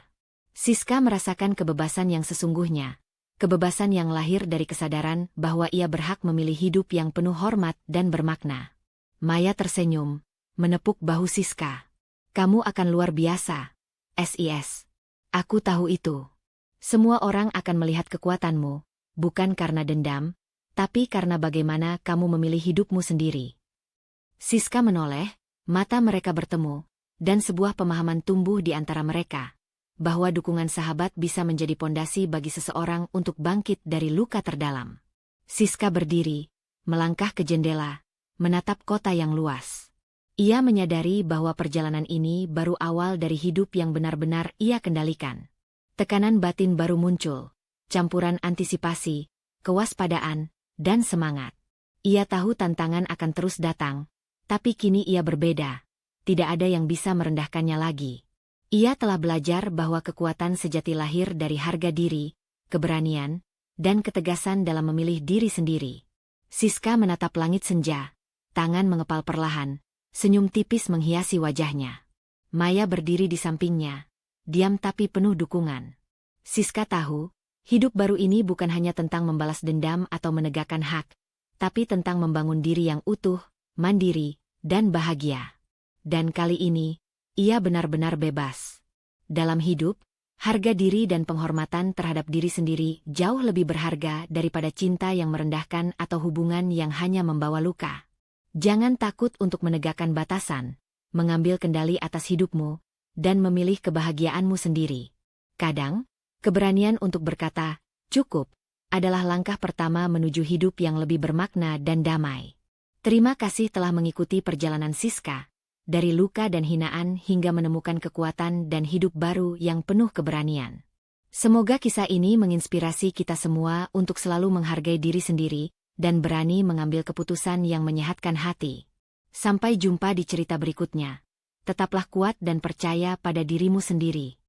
Siska merasakan kebebasan yang sesungguhnya. Kebebasan yang lahir dari kesadaran bahwa ia berhak memilih hidup yang penuh hormat dan bermakna. Maya tersenyum, menepuk bahu Siska. Kamu akan luar biasa, SIS. Aku tahu itu. Semua orang akan melihat kekuatanmu, bukan karena dendam, tapi karena bagaimana kamu memilih hidupmu sendiri. Siska menoleh, mata mereka bertemu, dan sebuah pemahaman tumbuh di antara mereka. Bahwa dukungan sahabat bisa menjadi pondasi bagi seseorang untuk bangkit dari luka terdalam. Siska berdiri, melangkah ke jendela, menatap kota yang luas. Ia menyadari bahwa perjalanan ini baru awal dari hidup yang benar-benar ia kendalikan. Tekanan batin baru muncul, campuran antisipasi, kewaspadaan, dan semangat. Ia tahu tantangan akan terus datang, tapi kini ia berbeda. Tidak ada yang bisa merendahkannya lagi. Ia telah belajar bahwa kekuatan sejati lahir dari harga diri, keberanian, dan ketegasan dalam memilih diri sendiri. Siska menatap langit senja, tangan mengepal perlahan, senyum tipis menghiasi wajahnya. Maya berdiri di sampingnya, diam tapi penuh dukungan. Siska tahu, hidup baru ini bukan hanya tentang membalas dendam atau menegakkan hak, tapi tentang membangun diri yang utuh, mandiri, dan bahagia. Dan kali ini, ia benar-benar bebas. Dalam hidup, harga diri dan penghormatan terhadap diri sendiri jauh lebih berharga daripada cinta yang merendahkan atau hubungan yang hanya membawa luka. Jangan takut untuk menegakkan batasan, mengambil kendali atas hidupmu, dan memilih kebahagiaanmu sendiri. Kadang, keberanian untuk berkata, "Cukup," adalah langkah pertama menuju hidup yang lebih bermakna dan damai. Terima kasih telah mengikuti perjalanan Siska. Dari luka dan hinaan hingga menemukan kekuatan dan hidup baru yang penuh keberanian. Semoga kisah ini menginspirasi kita semua untuk selalu menghargai diri sendiri dan berani mengambil keputusan yang menyehatkan hati. Sampai jumpa di cerita berikutnya. Tetaplah kuat dan percaya pada dirimu sendiri.